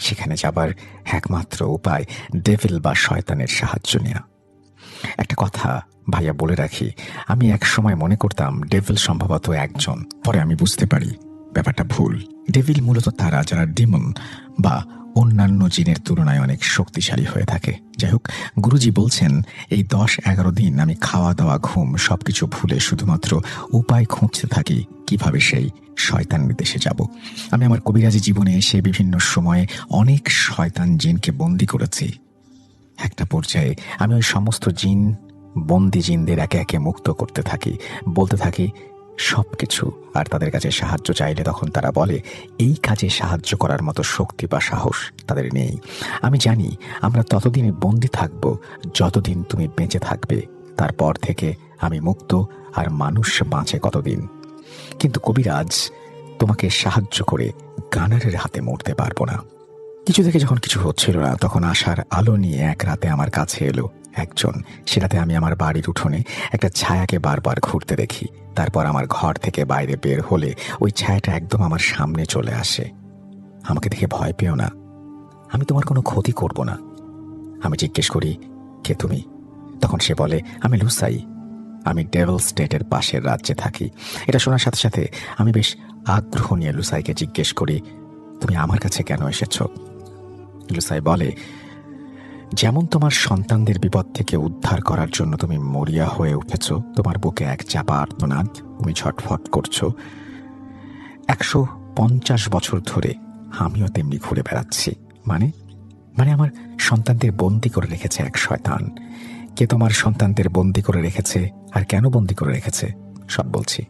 A: সেখানে যাবার একমাত্র উপায় ডেভিল বা শয়তানের সাহায্য নেওয়া। একটা কথা ভাইয়া বলে রাখি, আমি এক সময় মনে করতাম ডেভিল সম্ভবত একজন, পরে আমি বুঝতে পারি ব্যাপারটা ভুল। ডেভিল মূলত তারা যারা ডিমন বা অন্যান্য জিনের তুলনায় অনেক শক্তিশালী হয়ে থাকে। যাই হোক, গুরুজি বলছেন এই 10-11 দিন আমি খাওয়া দাওয়া ঘুম সবকিছু ভুলে শুধুমাত্র উপায় খুঁজতে থাকি কিভাবে সেই শয়তানের দেশে যাব। আমি আমার কবিরাজি জীবনে এসে বিভিন্ন সময়ে অনেক শয়তান জিনকে বন্দি করেছি। একটা পর্যায়ে আমি ওই সমস্ত জিন বন্দি জিনদের একে একে মুক্ত করতে থাকি, বলতে থাকি সবকিছু। আর তাদের কাছে সাহায্য চাইলে তখন তারা বলে এই কাজে সাহায্য করার মতো শক্তি বা সাহস তাদের নেই। আমি জানি আমরা ততদিন বন্দি থাকব যতদিন তুমি বেঁচে থাকবে, তারপর থেকে আমি মুক্ত, আর মানুষ বাঁচে কতদিন। কিন্তু কবিরাজ, তোমাকে সাহায্য করে গানারের হাতে মরতে পারবো না। কিছু থেকে যখন কিছু হচ্ছিল না তখন আশার আলো নিয়ে এক রাতে আমার কাছে এলো একজন। সেটাতে আমি আমার বাড়ির উঠোনে একটা ছায়াকে বারবার ঘুরতে দেখি। তারপর আমার ঘর থেকে বাইরে বের হলে ওই ছায়াটা একদম আমার সামনে চলে আসে। আমাকে দেখে ভয় পেও না, আমি তোমার কোনো ক্ষতি করব না। আমি জিজ্ঞেস করি, কে তুমি? তখন সে বলে, আমি লুসাই, আমি ডেভিল স্টেটের পাশের রাজ্যে থাকি। এটা শোনার সাথে সাথে আমি বেশ আগ্রহ নিয়ে লুসাইকে জিজ্ঞেস করি, তুমি আমার কাছে কেন এসেছো? লুসাই বলে, যেমন তোমার সন্তানদের বিপদ থেকে উদ্ধার করার জন্য তুমি মরিয়া হয়ে উঠেছ, তোমার বুকে এক চাপা আর্তনাদ, তুমি ছটফট করছো। 150 বছর ধরে আমিও তেমনি ঘুরে বেড়াচ্ছি। মানে আমার সন্তানদের বন্দি করে রেখেছে এক শয়তান। কে তোমার সন্তানদের বন্দি করে রেখেছে আর কেন বন্দি করে রেখেছে সব বলছি।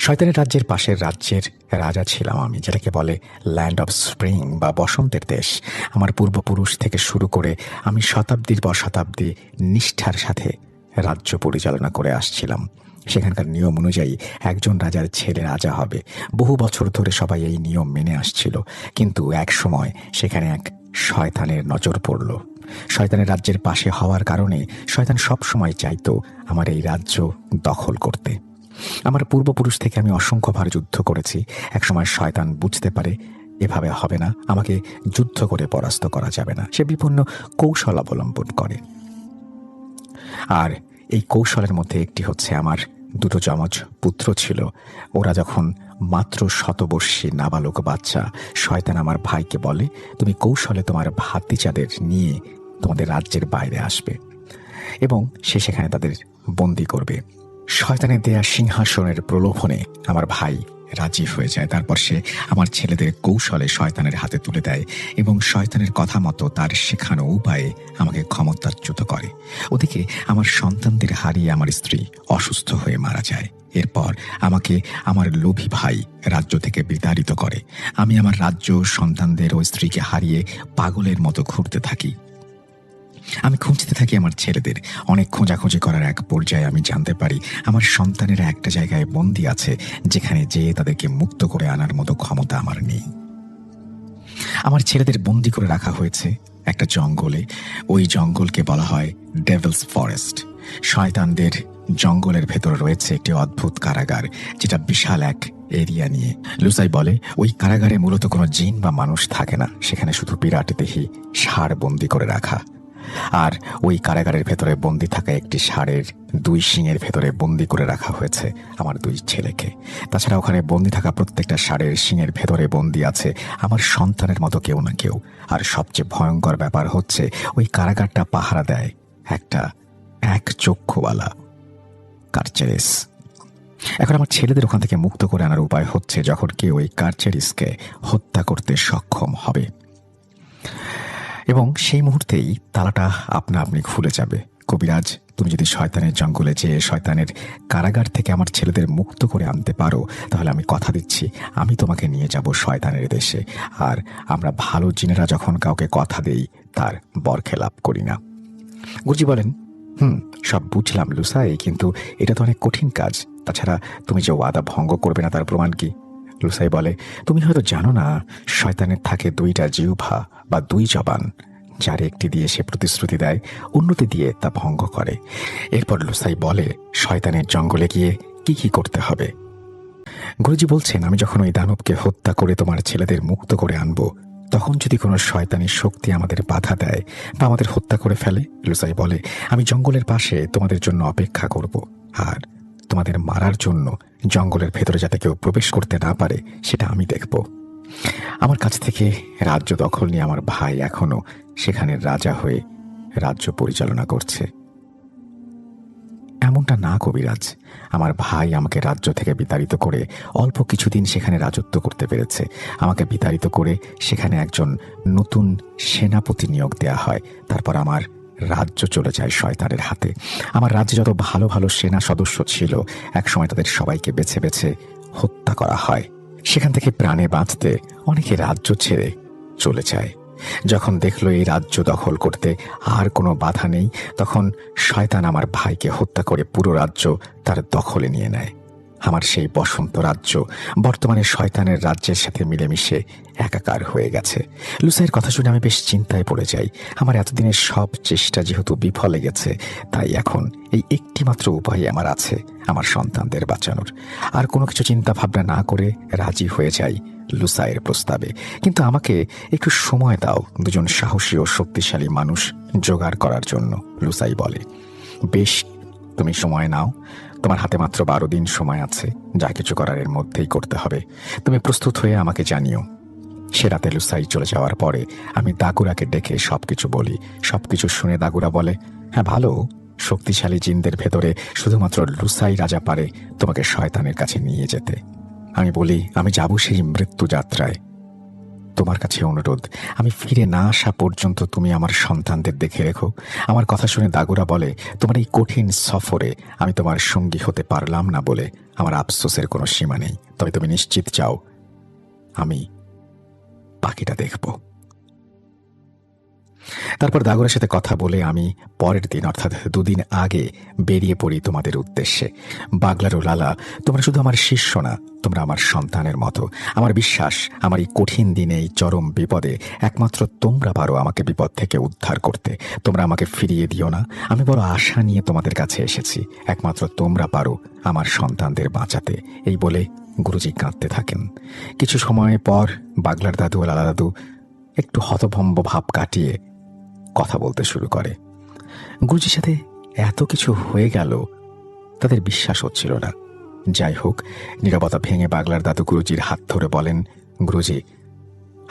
A: শয়তানের রাজ্যের পাশের রাজ্যের রাজা ছিলাম আমি, যেটাকে বলে ল্যান্ড অফ স্প্রিং বা বসন্তের দেশ। আমার পূর্বপুরুষ থেকে শুরু করে আমি শতাব্দীর পর শতাব্দী নিষ্ঠার সাথে রাজ্য পরিচালনা করে আসছিলাম। সেখানকার নিয়ম অনুযায়ী একজন রাজার ছেলে রাজা হবে। বহু বছর ধরে সবাই এই নিয়ম মেনে আসছিল, কিন্তু এক সময় সেখানে এক শয়তানের নজর পড়ল। শয়তানের রাজ্যের পাশে হওয়ার কারণে শয়তান সব সময় চাইতো আমার এই রাজ্য দখল করতে। আমার পূর্বপুরুষ থেকে আমি অসংখ্যবার যুদ্ধ করেছি। একসময় শয়তান বুঝতে পারে এভাবে হবে না, আমাকে যুদ্ধ করে পরাস্ত করা যাবে না। সে বিভিন্ন কৌশল অবলম্বন করে, আর এই কৌশলের মধ্যে একটি হচ্ছে আমার দুটো যমজ পুত্র ছিল। ওরা যখন মাত্র শতবর্ষী নাবালক বাচ্চা, শয়তান আমার ভাইকে বলে, তুমি কৌশলে তোমার ভাতিজাদের নিয়ে তোমাদের রাজ্যের বাইরে আসবে এবং সে সেখানে তাদের বন্দি করবে। শয়তানের দেয়া সিংহাসনের প্রলোভনে আমার ভাই রাজি হয়ে যায়। তারপর সে আমার ছেলেদের কৌশলে শয়তানের হাতে তুলে দেয় এবং শয়তানের কথা মতো তার শেখানো উপায়ে আমাকে ক্ষমতাচ্যুত করে। ওদিকে আমার সন্তানদের হারিয়ে আমার স্ত্রী অসুস্থ হয়ে মারা যায়। এরপর আমাকে আমার লোভী ভাই রাজ্য থেকে বিতাড়িত করে। আমি আমার রাজ্য, সন্তানদের ও স্ত্রীকে হারিয়ে পাগলের মতো ঘুরতে থাকি। আমি খুঁজতে থাকি আমার ছেলেদের। অনেক খোঁজাখুঁজি করার এক পর্যায়ে আমি জানতে পারি আমার সন্তানেরা একটা জায়গায় বন্দী আছে, যেখানে যেয়ে তাদেরকে মুক্ত করে আনার মতো ক্ষমতা আমার নেই। আমার ছেলেদের বন্দী করে রাখা হয়েছে একটা জঙ্গলে। ওই জঙ্গলকে বলা হয় ডেভিলস ফরেস্ট। শয়তানদের জঙ্গলের ভেতর রয়েছে একটি অদ্ভুত কারাগার, যেটা বিশাল এক এরিয়া নিয়ে। লুসাই বলে ওই কারাগারে মূলত কোনো জিন বা মানুষ থাকে না, সেখানে শুধু বিরাট দেহী ষাঁড় বন্দী করে রাখা। আর ওই কারাগারের ভেতরে বন্দি থাকা একটি ষাঁড়ের 2 শিঙের ভেতরে বন্দি করে রাখা হয়েছে আমার 2 ছেলেকে। তাছাড়া ওখানে বন্দি থাকা প্রত্যেকটা ষাঁড়ের শিঙের ভেতরে বন্দি আছে আমার সন্তানের মতো কেউ না কেউ। আর সবচেয়ে ভয়ঙ্কর ব্যাপার হচ্ছে ওই কারাগারটা পাহারা দেয় একটা এক চক্ষুওয়ালা কার্চেরিস। এখন আমার ছেলেদের ওখান থেকে মুক্ত করে আনার উপায় হচ্ছে যখন কেউ ওই কার্চেরিসকে হত্যা করতে সক্ষম হবে, এবং সেই মুহূর্তেই তালাটা আপনা আপনি খুলে যাবে। কবিরাজ, তুমি যদি শয়তানের জঙ্গলে যেয়ে শয়তানের কারাগার থেকে আমার ছেলেদের মুক্ত করে আনতে পারো, তাহলে আমি কথা দিচ্ছি আমি তোমাকে নিয়ে যাব শয়তানের দেশে। আর আমরা ভালো জিনেরা যখন কাউকে কথা দেই তার বরখেলাপ করি না। গুরুজি বলেন, সব বুঝলাম লুসাই, কিন্তু এটা তো অনেক কঠিন কাজ। তাছাড়া তুমি যে ওয়াদা ভঙ্গ করবে না তার প্রমাণ কি? লুসাই বলে, তুমি হয়তো জানো না, শয়তানের থাকে 2টা জিহ্বা বা 2 জবান, যার একটি দিয়ে সে প্রতিশ্রুতি দেয়, অন্যটি দিয়ে তা ভঙ্গ করে। এরপর লুসাই বলে শয়তানের জঙ্গলে গিয়ে কি কি করতে হবে। গুরুজি বলছেন, আমি যখন ওই দানবকে হত্যা করে তোমার ছেলেদের মুক্ত করে আনবো, তখন যদি কোনো শয়তানি শক্তি আমাদের বাধা দেয় বা আমাদের হত্যা করে ফেলে, লুসাই বলে আমি জঙ্গলের পাশে তোমাদের জন্য অপেক্ষা করব, আর তোমাদের মারার জন্য জঙ্গলের ভেতরে যাতে কেউ প্রবেশ করতে না পারে সেটা আমি দেখব। আমার কাছ থেকে রাজ্য দখল নিয়ে আমার ভাই এখনো সেখানে রাজা হয়ে রাজ্য পরিচালনা করছে। এমনটা না কবিরাজ, আমার ভাই আমাকে রাজ্য থেকে বিতাড়িত করে অল্প কিছুদিন সেখানে রাজত্ব করতে পেরেছে। আমাকে বিতাড়িত করে সেখানে একজন নতুন সেনাপতি নিয়োগ দেয়া হয়। তারপর আমার রাজ্য চলে যায় শয়তানের হাতে। আমার রাজ্যে যত ভালো ভালো সেনা সদস্য ছিল, একসময় তাদের সবাইকে বেছে বেছে হত্যা করা হয়। সেখান থেকে প্রাণে বাঁচতে অনেকে রাজ্য ছেড়ে চলে যায়। যখন দেখলো এই রাজ্য দখল করতে আর কোনো বাধা নেই, তখন শয়তান আমার ভাইকে হত্যা করে পুরো রাজ্য তার দখলে নিয়ে নেয়। আমার সেই বসন্ত রাজ্য বর্তমানে শয়তানের রাজ্যের সাথে মিলেমিশে একাকার হয়ে গেছে। লুসাইয়ের কথা শুনে আমি বেশ চিন্তায় পড়ে যাই। আমার এতদিনের সব চেষ্টা যেহেতু বিফলে গেছে, তাই এখন এই একটি মাত্র উপায় আমার আছে, আমার সন্তানদের বাঁচানোর। আর কোনো কিছু চিন্তা ভাবনা না করে রাজি হয়ে যাই লুসাইয়ের প্রস্তাবে। কিন্তু আমাকে একটু সময় দাও 2জন সাহসী ও শক্তিশালী মানুষ জোগাড় করার জন্য, লুসাই বলে। বেশ, তুমি সময় নাও, তোমার হাতে মাত্র 12 দিন সময় আছে। যা কিছু করার এর মধ্যেই করতে হবে। তুমি প্রস্তুত হয়ে আমাকে জানিও। সে রাতে লুসাই চলে যাওয়ার পরে আমি দাগুরাকে ডেকে সবকিছু বলি। সবকিছু শুনে দাগুরা বলে, হ্যাঁ ভালো, শক্তিশালী জিনদের ভেতরে শুধুমাত্র লুসাই রাজা পারে তোমাকে শয়তানের কাছে নিয়ে যেতে। আমি বলি, আমি যাব সেই মৃত্যু যাত্রায়, তোমার কাছে অনুরোধ, আমি ফিরে না আসা পর্যন্ত তুমি আমার সন্তানদের দেখে রেখো। আমার কথা শুনে দাগুরা বলে, তোমার এই কঠিন সফরে আমি তোমার সঙ্গী হতে পারলাম না বলে আমার আফসোসের কোনো সীমা নেই। তবে তুমি নিশ্চিত যাও, আমি পাখিটা দেখব। তারপর দাগুরের সাথে কথা বলে আমি পরের দিন অর্থাৎ 2 দিন আগে বেরিয়ে পড়ি তোমাদের উদ্দেশ্যে। বাগলার ও লালা, তোমরা শুধু আমার শিষ্য না, তোমরা আমার সন্তানের মতো। আমার বিশ্বাস, আমার এই কঠিন দিনে, এই চরম বিপদে একমাত্র তোমরা পারো আমাকে বিপদ থেকে উদ্ধার করতে। তোমরা আমাকে ফিরিয়ে দিও না। আমি বড় আশা নিয়ে তোমাদের কাছে এসেছি। একমাত্র তোমরা পারো আমার সন্তানদের বাঁচাতে। এই বলে গুরুজি কাঁদতে থাকেন। কিছু সময় পর বাগলার দাদু ও লালা দাদু একটু হতভম্ব ভাব কাটিয়ে কথা বলতে শুরু করে। গুরুজির সাথে এত কিছু হয়ে গেল, তাদের বিশ্বাস হচ্ছিল না। যাই হোক, নীরবতা ভেঙে বাগলার দাদু গুরুজির হাত ধরে বলেন, গুরুজি,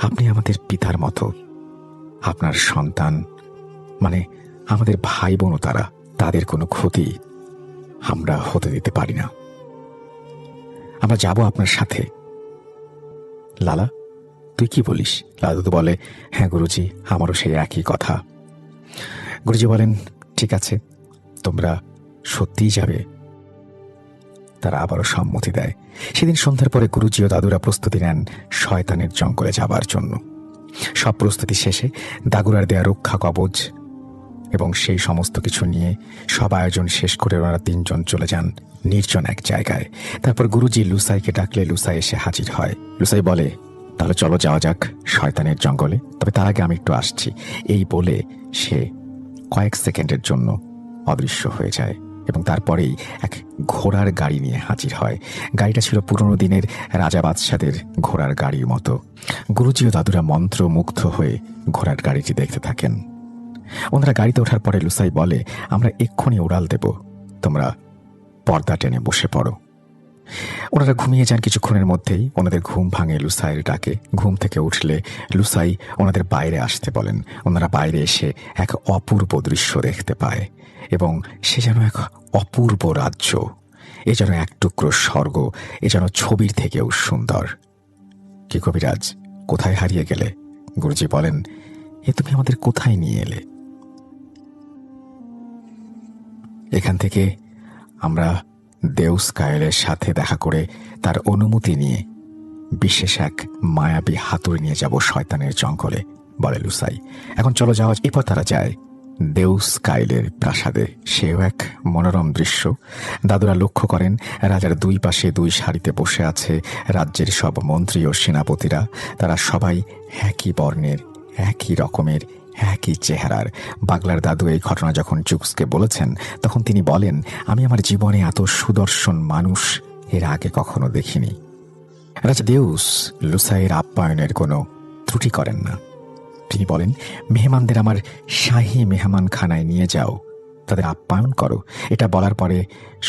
A: আপনি আমাদের পিতার মতো। আপনার সন্তান মানে আমাদের ভাই বোনও তারা, তাদের কোনো ক্ষতি আমরা হতে দিতে পারি না। আমরা যাব আপনার সাথে। লালা, তুই কি বলিস? লালা দাদু বলে, হ্যাঁ গুরুজি, আমারও সেই একই কথা। গুরুজি বলেন, ঠিক আছে, তোমরা সত্যিই যাবে? তারা আবারও সম্মতি দেয়। সেদিন সন্ধ্যার পরে গুরুজি ও দাদুরা প্রস্তুতি নেন শয়তানের জঙ্গলে যাবার জন্য। সব প্রস্তুতি শেষে দাগুরার দেয়া রক্ষা কবচ এবং সেই সমস্ত কিছু নিয়ে সব আয়োজন শেষ করে ওনারা 3 জন চলে যান নির্জন এক জায়গায়। তারপর গুরুজি লুসাইকে ডাকলে লুসাই এসে হাজির হয়। লুসাই বলে, তাহলে চলো যাওয়া যাক শয়তানের জঙ্গলে, তবে তার আগে আমি একটু আসছি। এই বলে সে কয়েক সেকেন্ডের জন্য অদৃশ্য হয়ে যায় এবং তারপরেই এক ঘোড়ার গাড়ি নিয়ে হাজির হয়। গাড়িটা ছিল পুরনো দিনের রাজা বাদশাদের ঘোড়ার গাড়ির মতো। গুরুজি ও দাদুরা মন্ত্রমুগ্ধ হয়ে ঘোড়ার গাড়িটি দেখতে থাকেন। ওনারা গাড়িতে ওঠার পরে লুসাই বলে, আমরা এক্ষুনি উড়াল দেব, তোমরা পর্দা টেনে বসে পড়ো। ওনারা ঘুমিয়ে যান। কিছুক্ষণের মধ্যেই ওনাদের ঘুম ভাঙে লুসাইয়ের ডাকে। ঘুম থেকে উঠলে লুসাই ওনাদের বাইরে আসতে বলেন। ওনারা বাইরে এসে এক অপূর্ব দৃশ্য দেখতে পায় এবং সে যেন এক অপূর্ব রাজ্য, এ যেন এক টুকরো স্বর্গ, এ যেন ছবির থেকেও সুন্দর। কি কবিরাজ, কোথায় হারিয়ে গেলে? গুরুজি বলেন, এ তুমি আমাদের কোথায় নিয়ে এলে? এখান থেকে আমরা দেউস কায়েলের সাথে দেখা করে তার অনুমতি নিয়ে বিশেষ এক মায়াবী হাতুড়ি নিয়ে যাব শয়তানের জঙ্গলে, বলে লুসাই। এখন চলো যাওয়া। এরপর তারা যায় দেউস কায়েলের প্রাসাদে। সেও এক মনোরম দৃশ্য। দাদুরা লক্ষ্য করেন রাজার 2 পাশে 2 সারিতে বসে আছে রাজ্যের সব মন্ত্রী ও সেনাপতিরা। তারা সবাই একই বর্ণের, একই রকমের, একই চেহারার। বাগলার দাদু এই ঘটনা যখন জুক্সকে বলেছেন, তখন তিনি বলেন, আমি আমার জীবনে এত সুদর্শন মানুষ এর আগে কখনো দেখিনি। রাজা দেউস লুসাইয়ের আপ্যায়নের কোনো ত্রুটি করেন না। তিনি বলেন, মেহমানদের আমার শাহী মেহমানখানায় নিয়ে যাও, তাদের আপ্যায়ন করো। এটা বলার পরে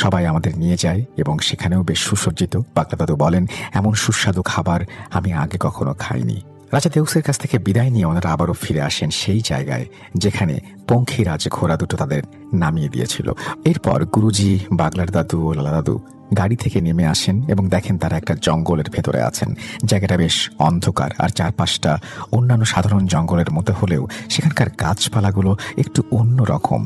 A: সবাই আমাদের নিয়ে যায় এবং সেখানেও বেশ সুসজ্জিত। বাগলা দাদু বলেন, এমন সুস্বাদু খাবার আমি আগে কখনো খাইনি। রাজা দেউসের কাছ থেকে বিদায় নিয়ে ওনারা আবারও ফিরে আসেন সেই জায়গায় যেখানে পঙ্খিরাজ ঘোড়া দুটো তাদের নামিয়ে দিয়েছিল। এরপর গুরুজি, বাগলার দাদু ও লালা দাদু গাড়ি থেকে নেমে আসেন এবং দেখেন তারা একটা জঙ্গলের ভেতরে আছেন। জায়গাটা বেশ অন্ধকার আর চারপাশটা অন্যান্য সাধারণ জঙ্গলের মতো হলেও সেখানকার গাছপালাগুলো একটু অন্য রকম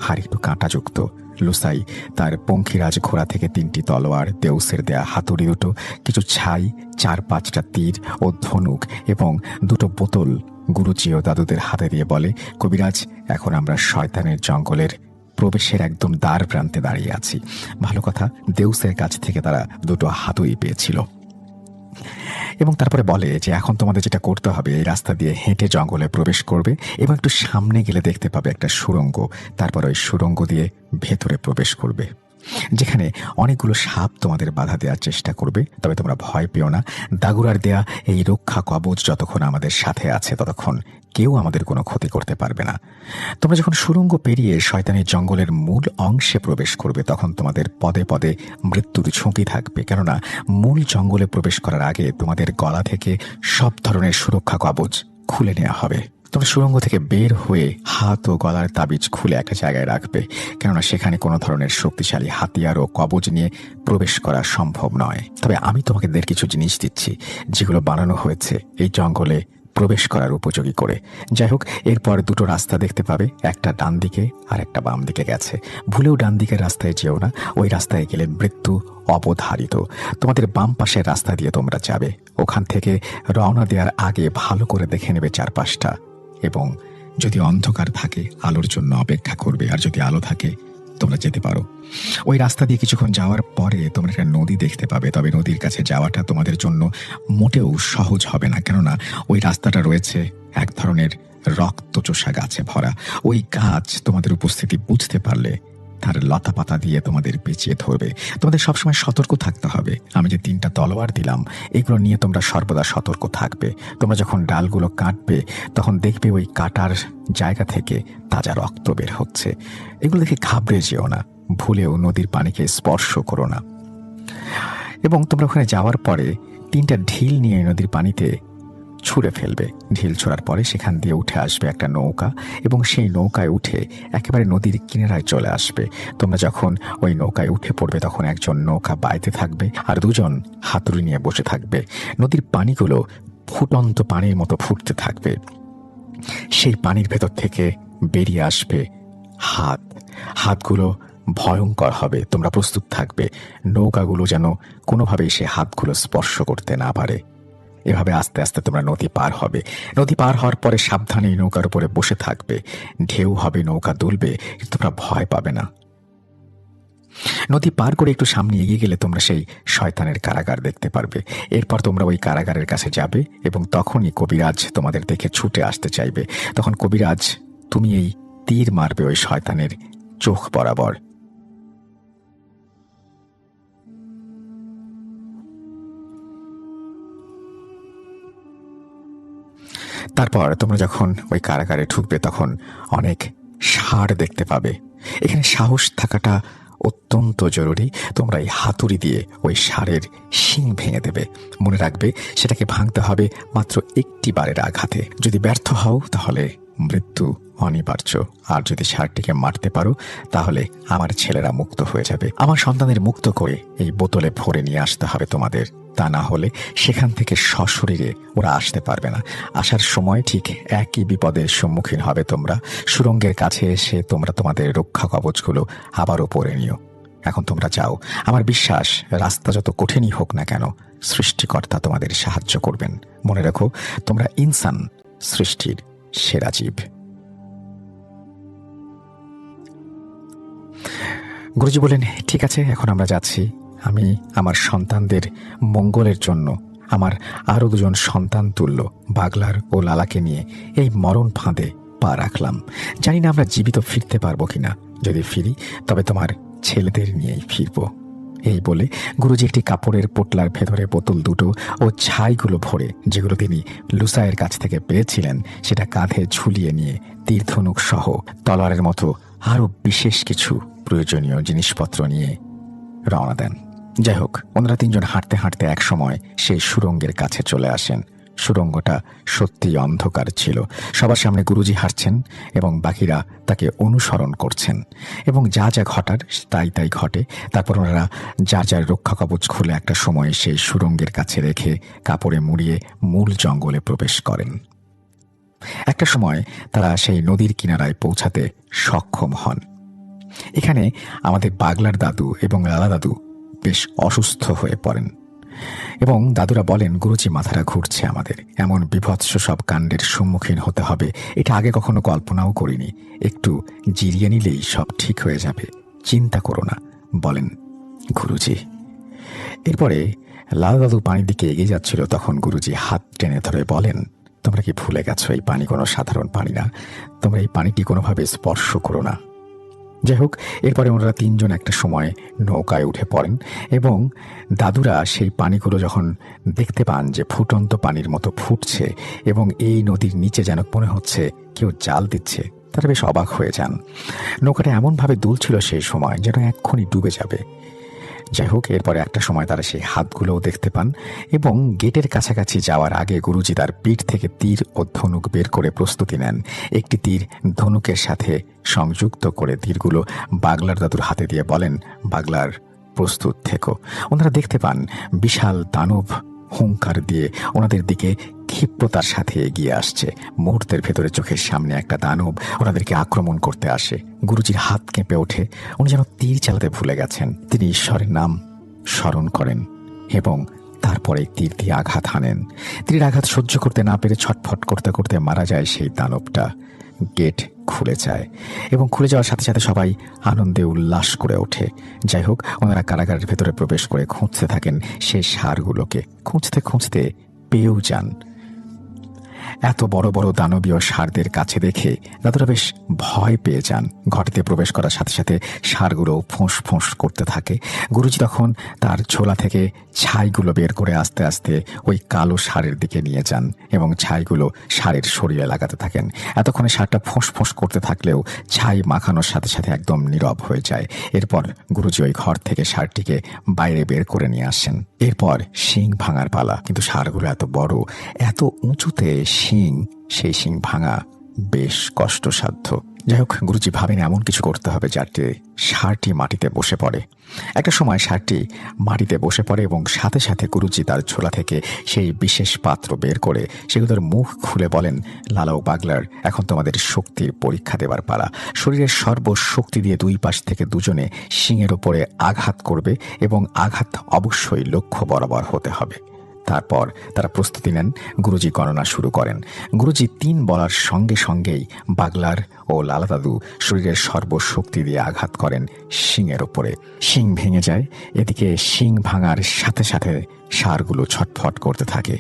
A: আর একটু কাঁটাযুক্ত। লুসাই তার পঙ্খিরাজ ঘোড়া থেকে 3টি তলোয়ার, দেউসের দেয়া হাতুড়ি দুটো, কিছু ছাই, 4-5টা তীর ও ধনুক এবং 2টো বোতল গুরুজি ও দাদুদের হাতে দিয়ে বলে, কবিরাজ, এখন আমরা শয়তানের জঙ্গলের প্রবেশের একদম দ্বার প্রান্তে দাঁড়িয়ে আছি। ভালো কথা, দেউসের কাছ থেকে তারা 2টো হাতুড়ি পেয়েছিল এবং তারপরে বলে যে এখন তোমাদের যেটা করতে হবে, এই রাস্তা দিয়ে হেঁটে জঙ্গলে প্রবেশ করবে এবং একটু সামনে গেলে দেখতে পাবে একটা সুড়ঙ্গ। তারপর ওই সুড়ঙ্গ দিয়ে ভেতরে প্রবেশ করবে, যেখানে অনেকগুলো সাপ তোমাদের বাধা দেওয়ার চেষ্টা করবে। তবে তোমরা ভয় পেও না, দাগুরার দেয়া এই রক্ষা কবচ যতক্ষণ আমাদের সাথে আছে ততক্ষণ কেউ আমাদের কোনো ক্ষতি করতে পারবে না। তোমরা যখন সুড়ঙ্গ পেরিয়ে শয়তানের জঙ্গলের মূল অংশে প্রবেশ করবে তখন তোমাদের পদে পদে মৃত্যুর ঝুঁকি থাকবে, কেননা মূল জঙ্গলে প্রবেশ করার আগে তোমাদের গলা থেকে সব ধরনের সুরক্ষা কবচ খুলে নেওয়া হবে। তোমরা সুড়ঙ্গ থেকে বের হয়ে হাত ও গলার তাবিজ খুলে একটা জায়গায় রাখবে, কেননা সেখানে কোনো ধরনের শক্তিশালী হাতিয়ার ও কবচ নিয়ে প্রবেশ করা সম্ভব নয়। তবে আমি তোমাদের কিছু জিনিস দিচ্ছি যেগুলো বানানো হয়েছে এই জঙ্গলে প্রবেশ করার উপযোগী করে। যাই হোক, এরপর দুটো রাস্তা দেখতে পাবে, একটা ডান দিকে আর একটা বাম দিকে গেছে। ভুলেও ডান দিকের রাস্তায় যেও না, ওই রাস্তায় গেলে মৃত্যু অবধারিত। তোমাদের বাম পাশের রাস্তা দিয়ে তোমরা যাবে। ওখান থেকে রওনা দেওয়ার আগে ভালো করে দেখে নেবে চারপাশটা, এবং যদি অন্ধকার থাকে আলোর জন্য অপেক্ষা করবে, আর যদি আলো থাকে তোমরা যেতে পারো। ওই রাস্তা দিয়ে কিছুক্ষণ যাওয়ার পরে তোমরা একটা নদী দেখতে পাবে, তবে নদীর কাছে যাওয়াটা তোমাদের জন্য মোটেও সহজ হবে না, কেননা ওই রাস্তাটা রয়েছে এক ধরনের রক্তচোষা গাছে ভরা। ওই গাছ তোমাদের উপস্থিতি বুঝতে পারলে তার লতা পাতা দিয়ে তোমাদের পেঁচিয়ে ধরবে। তোমাদের সবসময় সতর্ক থাকতে হবে। আমি যে 3টা তলোয়ার দিলাম, এগুলো নিয়ে তোমরা সর্বদা সতর্ক থাকবে। তোমরা যখন ডালগুলো কাটবে তখন দেখবে ওই কাটার জায়গা থেকে তাজা রক্ত বের হচ্ছে। এগুলো দেখে ঘাবড়ে যেও না, ভুলেও নদীর পানিকে স্পর্শ করো না। এবং তোমরা ওখানে যাওয়ার পরে 3টা ঢিল নিয়ে নদীর পানিতে ছুঁড়ে ফেলবে। ঢিল ছোড়ার পরে সেখান দিয়ে উঠে আসবে একটা নৌকা, এবং সেই নৌকায় উঠে একেবারে নদীর কিনারায় চলে আসবে। তোমরা যখন ওই নৌকায় উঠে পড়বে তখন একজন নৌকা বাইতে থাকবে আর দুজন হাতুড়ি নিয়ে বসে থাকবে। নদীর পানিগুলো ফুটন্ত পানির মতো ফুটতে থাকবে। সেই পানির ভেতর থেকে বেরিয়ে আসবে হাতগুলো ভয়ঙ্কর হবে। তোমরা প্রস্তুত থাকবে, নৌকাগুলো যেন কোনোভাবেই সে হাতগুলো স্পর্শ করতে না পারে। এভাবে আস্তে আস্তে তোমরা নদী পার হবে। নদী পার হওয়ার পরে সাবধানে নৌকার উপরে বসে থাকবে। ঢেউ হবে, নৌকা দুলবে, কিন্তু তোমরা ভয় পাবে না। নদী পার করে একটু সামনে এগিয়ে গেলে তোমরা সেই শয়তানের কারাগার দেখতে পারবে। এরপর তোমরা ওই কারাগারের কাছে যাবে, এবং তখনই কবিরাজ তোমাদের দেখে ছুটে আসতে চাইবে। তখন কবিরাজ তুমি এই তীর মারবে ওই শয়তানের চোখ বরাবর। তারপর তোমরা যখন ওই কারাগারে ঢুকবে তখন অনেক ষাঁড় দেখতে পাবে। এখানে সাহস থাকাটা অত্যন্ত জরুরি। তোমরা এই হাতুড়ি দিয়ে ওই ষাঁড়ের শিং ভেঙে দেবে। মনে রাখবে, সেটাকে ভাঙতে হবে মাত্র একটি বারের আঘাতে। যদি ব্যর্থ হও তাহলে মৃত্যু অনিবার্য। আর যদি ষাঁড়টিকে মারতে পারো তাহলে আমার ছেলেরা মুক্ত হয়ে যাবে। আমার সন্তানের মুক্ত করে এই বোতলে ভরে নিয়ে আসতে হবে তোমাদের। তা না হলে সেখান থেকে সশরীরে ওরা আসতে পারবে না। আসার সময় ঠিক একই বিপদের সম্মুখীন হবে তোমরা। সুড়ঙ্গের কাছে এসে তোমরা তোমাদের রক্ষা কবচগুলো আবারও পরে নিও। এখন তোমরা যাও। আমার বিশ্বাস, রাস্তা যত কঠিনই হোক না কেন, সৃষ্টিকর্তা তোমাদের সাহায্য করবেন। মনে রাখো, তোমরা ইনসান, সৃষ্টির সেরা জীব। গুরুজি বলেন, ঠিক আছে, এখন আমরা যাচ্ছি। আমি আমার সন্তানদের মঙ্গলের জন্য আমার আরও 2জন সন্তান তুল্য বাগলার ও লালাকে নিয়ে এই মরণ ফাঁদে পা রাখলাম। জানি না আমরা জীবিত ফিরতে পারবো কিনা। যদি ফিরি তবে তোমার ছেলেদের নিয়েই ফিরব। এই বলে গুরুজি একটি কাপড়ের পোটলার ভেতরে বোতল 2টো ও ছাইগুলো ভরে, যেগুলো তিনি লুসাইয়ের কাছ থেকে পেয়েছিলেন, সেটা কাঁধে ঝুলিয়ে নিয়ে তীরধনুক সহ তলোয়ারের মতো আরও বিশেষ কিছু প্রয়োজনীয় জিনিসপত্র নিয়ে রওনা দেন। যাই হোক, ওনারা 3জন হাঁটতে হাঁটতে এক সময় সেই সুড়ঙ্গের কাছে চলে আসেন। সুড়ঙ্গটা সত্যিই অন্ধকার ছিল। সবার সামনে গুরুজি হাঁটছেন এবং বাকিরা তাকে অনুসরণ করছেন, এবং যা যা ঘটার তাই তাই ঘটে। তারপর ওনারা যার যার রক্ষা কবচ খুলে একটা সময় সেই সুড়ঙ্গের কাছে রেখে কাপড়ে মুড়িয়ে মূল জঙ্গলে প্রবেশ করেন। একটা সময় তারা সেই নদীর কিনারায় পৌঁছাতে সক্ষম হন। এখানে আমাদের বাগলার দাদু এবং লালা দাদু বেশ অসুস্থ হয়ে পড়েন, এবং দাদুরা বলেন, গুরুজি, মাথাটা ঘুরছে আমাদের। এমন বিভৎস সব কাণ্ডের সম্মুখীন হতে হবে এটা আগে কখনো কল্পনাও করিনি। একটু জিরিয়ে নিলেই সব ঠিক হয়ে যাবে, চিন্তা করো না, বলেন গুরুজি। এরপরে লালা দাদু পানির দিকে এগিয়ে যাচ্ছিল, তখন গুরুজি হাত টেনে ধরে বলেন, তোমরা কি ভুলে গেছো এই পানি কোনো সাধারণ পানি না? তোমরা এই পানিটি কোনোভাবে স্পর্শ করো না। যাই হোক, এরপরে ওনারা 3জন একটা সময় নৌকায় উঠে পড়েন, এবং দাদুরা সেই পানিগুলো যখন দেখতে পান যে ফুটন্ত পানির মতো ফুটছে এবং এই নদীর নিচে যেন মনে হচ্ছে কেউ জাল দিচ্ছে, তারা বেশ অবাক হয়ে যান। নৌকাটা এমনভাবে দুলছিল সেই সময় যেন এক্ষুনি ডুবে যাবে। যাই হোক, এরপরে একটা সময় তারা সেই হাতগুলোও দেখতে পান, এবং গেটের কাছাকাছি যাওয়ার আগে গুরুজি তার পিঠ থেকে তীর ও ধনুক বের করে প্রস্তুতি নেন। একটি তীর ধনুকের সাথে সংযুক্ত করে তীরগুলো বাগলার দাদুর হাতে দিয়ে বলেন, বাগলার, প্রস্তুত থেকো। ওনারা দেখতে পান বিশাল দানব হুঙ্কার দিয়ে ওনাদের দিকে ক্ষিপ্রতার সাথে এগিয়ে আসছে। মুহূর্তের ভেতরে চোখের সামনে একটা দানব ওনাদেরকে আক্রমণ করতে আসে। গুরুজির হাত কেঁপে ওঠে। উনি যেন তীর চালাতে ভুলে গেছেন। তিনি ঈশ্বরের নাম স্মরণ করেন এবং তারপরে তীর দিয়ে আঘাত হানেন। তীরের আঘাত সহ্য করতে না পেরে ছটফট করতে করতে মারা যায় সেই দানবটা। গেট খুলে যায় এবং খুলে যাওয়ার সাথে সাথে সবাই আনন্দে উল্লাস করে ওঠে। যাই হোক, ওনারা কারাগারের ভেতরে প্রবেশ করে খুঁজতে থাকেন সেই ষাঁড়গুলোকে। খুঁজতে খুঁজতে পেয়েও যান। এত বড় বড় দানবীয় ষাঁড়দের কাছে দেখে দাদুরা বেশ ভয় পেয়ে যান। ঘটিতে প্রবেশ করার সাথে সাথে ষাঁড়গুলো ফোঁস ফোঁস করতে থাকে। গুরুজি তখন তার ছোলা থেকে ছাইগুলো বের করে আস্তে আস্তে ওই কালো ষাঁড়ের দিকে নিয়ে যান এবং ছাইগুলো ষাঁড়ের শরীরে লাগাতে থাকেন। এতক্ষণে ষাঁড়টা ফোঁস ফোঁস করতে থাকলেও ছাই মাখানোর সাথে সাথে একদম নীরব হয়ে যায়। এরপর গুরুজি ওই ঘর থেকে ষাঁড়টিকে বাইরে বের করে নিয়ে আসেন। এরপর শিং ভাঙার পালা। কিন্তু ষাঁড়গুলো এত বড়, এত উঁচুতে শিং, সেই শিং ভাঙা বেশ কষ্টসাধ্য। যাই হোক, গুরুজি ভাবেন এমন কিছু করতে হবে যাতে ষাঁড়টি মাটিতে বসে পড়ে। একটা সময় ষাঁড়টি মাটিতে বসে পড়ে এবং সাথে সাথে গুরুজি তার ছোলা থেকে সেই বিশেষ পাত্র বের করে সেগুলোর মুখ খুলে বলেন, লালা ও পাগলার, এখন তোমাদের শক্তির পরীক্ষা দেবার পালা। শরীরের সর্বশক্তি দিয়ে দুই পাশ থেকে দুজনে শিংয়ের ওপরে আঘাত করবে এবং আঘাত অবশ্যই লক্ষ্য বরাবর হতে হবে। তারপর তারা প্রস্তুতি নেন। গুরুজি গণনা শুরু করেন। গুরুজি ৩ বলার সঙ্গে সঙ্গেই বাগলার ও লালা দাদু শরীরের সর্বশক্তি দিয়ে আঘাত করেন শিংয়ের ওপরে। শিং ভেঙে যায়। এদিকে শিং ভাঙার সাথে সাথে ষাঁড়গুলো ছটফট করতে থাকে।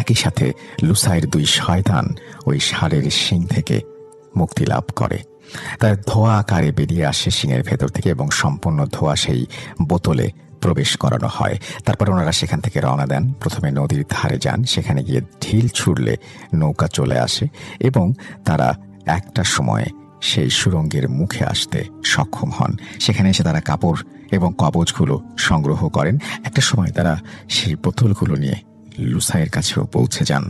A: একই সাথে লুসাইয়ের 2 শয়তান ওই ষাঁড়ের শিং থেকে মুক্তি লাভ করে। তার ধোঁয়া আকারে বেরিয়ে আসে শিংয়ের ভেতর থেকে এবং সম্পূর্ণ ধোঁয়া সেই বোতলে প্রবেশ করানো হয়। তারপর ওনারা সেখান থেকে রওনা দেন। প্রথমে নদীর ধারে যান। সেখানে গিয়ে ঢিল ছুড়লে নৌকা চলে আসে এবং তারা একটা সময় সেই সুড়ঙ্গের মুখে আসতে সক্ষম হন। সেখানে এসে তারা কাপড় এবং কবচগুলো সংগ্রহ করেন। একটা সময় তারা সেই বোতলগুলো নিয়ে লুসাইয়ের কাছেও পৌঁছে যান।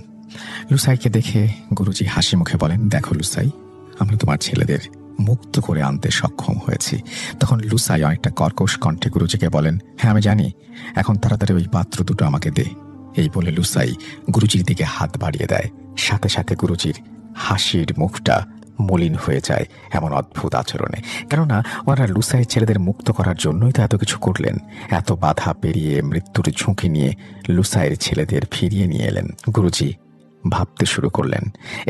A: লুসাইকে দেখে গুরুজি হাসি মুখে বলেন, দেখো লুসাই, আমরা তোমার ছেলেদের মুক্ত করে আনতে সক্ষম হয়েছি। তখন লুসাই অনেকটা কর্কশ কণ্ঠে গুরুজিকে বলেন, হ্যাঁ আমি জানি, এখন তাড়াতাড়ি ওই পাত্র দুটো আমাকে দে। এই বলে লুসাই গুরুজির দিকে হাত বাড়িয়ে দেয়। সাথে সাথে গুরুজির হাসির মুখটা মলিন হয়ে যায় এমন অদ্ভুত আচরণে। কেননা ওনারা লুসাইয়ের ছেলেদের মুক্ত করার জন্যই তো এত কিছু করলেন। এত বাধা পেরিয়ে মৃত্যুর ঝুঁকি নিয়ে লুসাইয়ের ছেলেদের ফিরিয়ে নিয়ে এলেন। গুরুজি ভাবতে শুরু করলেন।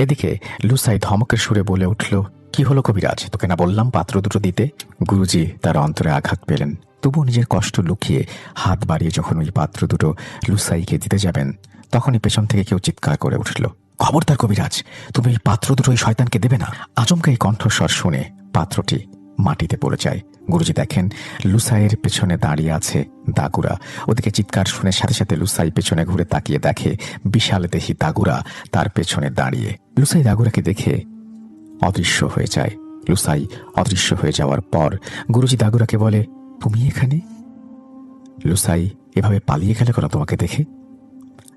A: এদিকে লুসাই ধমকের সুরে বলে উঠল, কি হলো কবিরাজ, তোকে না বললাম পাত্র দুটো দিতে? গুরুজি তার অন্তরে আঘাত পেলেন। তবুও নিজের কষ্ট লুকিয়ে হাত বাড়িয়ে যখন ওই পাত্র দুটো লুসাইকে দিতে যাবেন, তখনই পেছন থেকে কেউ চিৎকার করে উঠল, খবরদার কবিরাজ, তুমি এই পাত্র দুটো ওই শয়তানকে দেবে না। আচমকা এই কণ্ঠস্বর শুনে পাত্রটি মাটিতে পড়ে যায়। গুরুজি দেখেন লুসাইয়ের পেছনে দাঁড়িয়ে আছে দাগুরা। ওদিকে চিৎকার শুনে সাথে সাথে লুসাই পেছনে ঘুরে তাকিয়ে দেখে বিশাল দেহি দাগুরা তার পেছনে দাঁড়িয়ে। লুসাই দাগুরাকে দেখে অদৃশ্য হয়ে যায়। লুসাই অদৃশ্য হয়ে যাওয়ার পর গুরুজি দাগুরাকে বলে, তুমি এখানে? লুসাই এভাবে পালিয়ে গেলে কেন তোমাকে দেখে?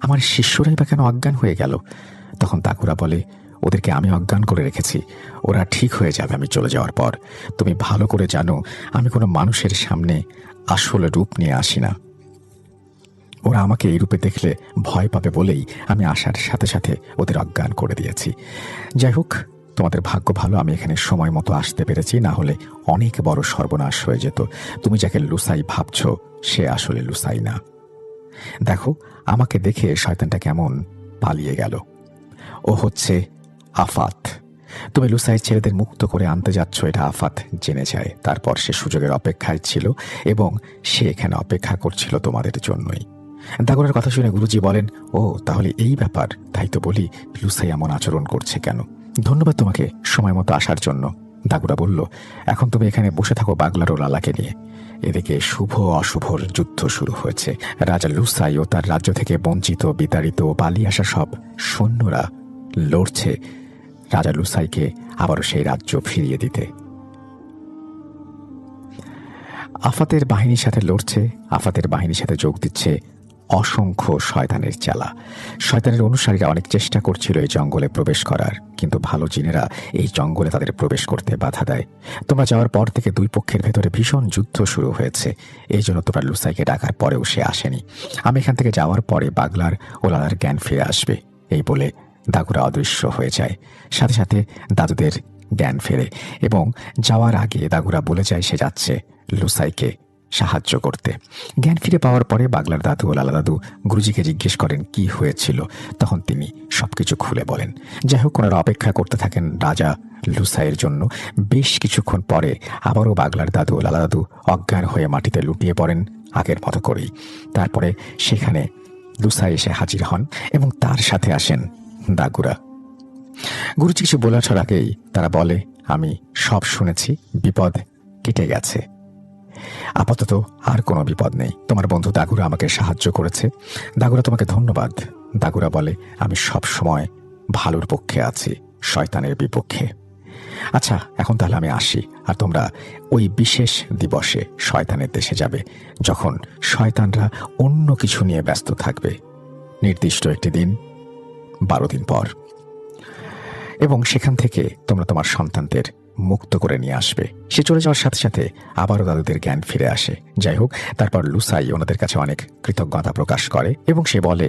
A: আমার শিষ্যরাই বা কেন অজ্ঞান হয়ে গেল? তখন দাগুরা বলে, ওদেরকে আমি অজ্ঞান করে রেখেছি, ওরা ঠিক হয়ে যাবে আমি চলে যাওয়ার পর। তুমি ভালো করে জানো আমি কোনো মানুষের সামনে আসল রূপ নিয়ে আসি না। ওরা আমাকে এই রূপে দেখলে ভয় পাবে বলেই আমি আসার সাথে সাথে ওদের অজ্ঞান করে দিয়েছি। যাই হোক, তোমাদের ভাগ্য ভালো আমি এখানে সময় মতো আসতে পেরেছি, না হলে অনেক বড় সর্বনাশ হয়ে যেত। তুমি যাকে লুসাই ভাবছ সে আসলে লুসাই না। দেখো আমাকে দেখে শয়তানটা কেমন পালিয়ে গেল। ও হচ্ছে আফাত। তুমি লুসাইয়ের ছেলেদের মুক্ত করে আনতে যাচ্ছ এটা আফাত জেনে যায়। তারপর সে সুযোগের অপেক্ষায় ছিল এবং সে এখানে অপেক্ষা করছিল তোমাদের জন্যই। দাগুরার কথা শুনে গুরুজি বলেন, ও তাহলে এই ব্যাপার। তাই তো বলি লুসাই এমন আচরণ করছে কেন। ধন্যবাদ তোমাকে সময় মতো আসার জন্য। দাগুরা বলল, এখন তুমি এখানে বসে থাকো বাগলার ও লালাকে নিয়ে। এদিকে শুভ অশুভর যুদ্ধ শুরু হয়েছে। রাজা লুসাই ও তার রাজ্য থেকে বঞ্চিত, বিতাড়িত, পালিয়ে আসা সব সৈন্যরা লড়ছে রাজা লুসাইকে আবারও সেই রাজ্য ফিরিয়ে দিতে। আফাতের বাহিনীর সাথে লড়ছে। আফাতের বাহিনীর সাথে যোগ দিচ্ছে অসংখ্য শয়তানের চালা। শয়তানের অনুসারীরা অনেক চেষ্টা করছিল এই জঙ্গলে প্রবেশ করার, কিন্তু ভালো জিনেরা এই জঙ্গলে তাদের প্রবেশ করতে বাধা দেয়। তোমরা যাওয়ার পর থেকে দুই পক্ষের ভেতরে ভীষণ যুদ্ধ শুরু হয়েছে। এই জন্য তোমরা লুসাইকে ডাকার পরেও সে আসেনি। আমি এখান থেকে যাওয়ার পরে বাগলার ও লালার জ্ঞান ফিরে আসবে। এই বলে দাগুরা অদৃশ্য হয়ে যায়। সাথে সাথে দাদুদের জ্ঞান ফেরে এবং যাওয়ার আগে দাগুরা বলে যায় সে যাচ্ছে লুসাইকে সাহায্য করতে। জ্ঞান ফিরে পাওয়ার পরে বাগলার দাদু ও লালা দাদু গুরুজিকে জিজ্ঞেস করেন কি হয়েছিল। তখন তিনি সবকিছু খুলে বলেন। যাই হোক, ওনারা অপেক্ষা করতে থাকেন রাজা লুসাইয়ের জন্য। বেশ কিছুক্ষণ পরে আবারও বাগলার দাদু ও লালা দাদু অজ্ঞান হয়ে মাটিতে লুটিয়ে পড়েন আগের মতো করেই। তারপরে সেখানে লুসাই এসে হাজির হন এবং তার সাথে আসেন দাগুরা। গুরুজি কিছু বলার আগেই তারা বলে, আমি সব শুনেছি, বিপদ কেটে গেছে, আপাতত আর কোনো বিপদ নেই। তোমার বন্ধু দাগুরা আমাকে সাহায্য করেছে। দাগুরা তোমাকে ধন্যবাদ। দাগুরা বলে, আমি সব সময় ভালোর পক্ষে আছি, শয়তানের বিপক্ষে। আচ্ছা, এখন তাহলে আমি আসি। আর তোমরা ওই বিশেষ দিবসে শয়তানের দেশে যাবে, যখন শয়তানরা অন্য কিছু নিয়ে ব্যস্ত থাকবে। নির্দিষ্ট একটি দিন, 12 দিন পর। এবং সেখান থেকে তোমরা তোমার সন্তানদের মুক্ত করে নিয়ে আসবে। সে চলে যাওয়ার সাথে সাথে আবারও দাদুদের জ্ঞান ফিরে আসে। যাই হোক, তারপর লুসাই ওনাদের কাছে অনেক কৃতজ্ঞতা প্রকাশ করে এবং সে বলে,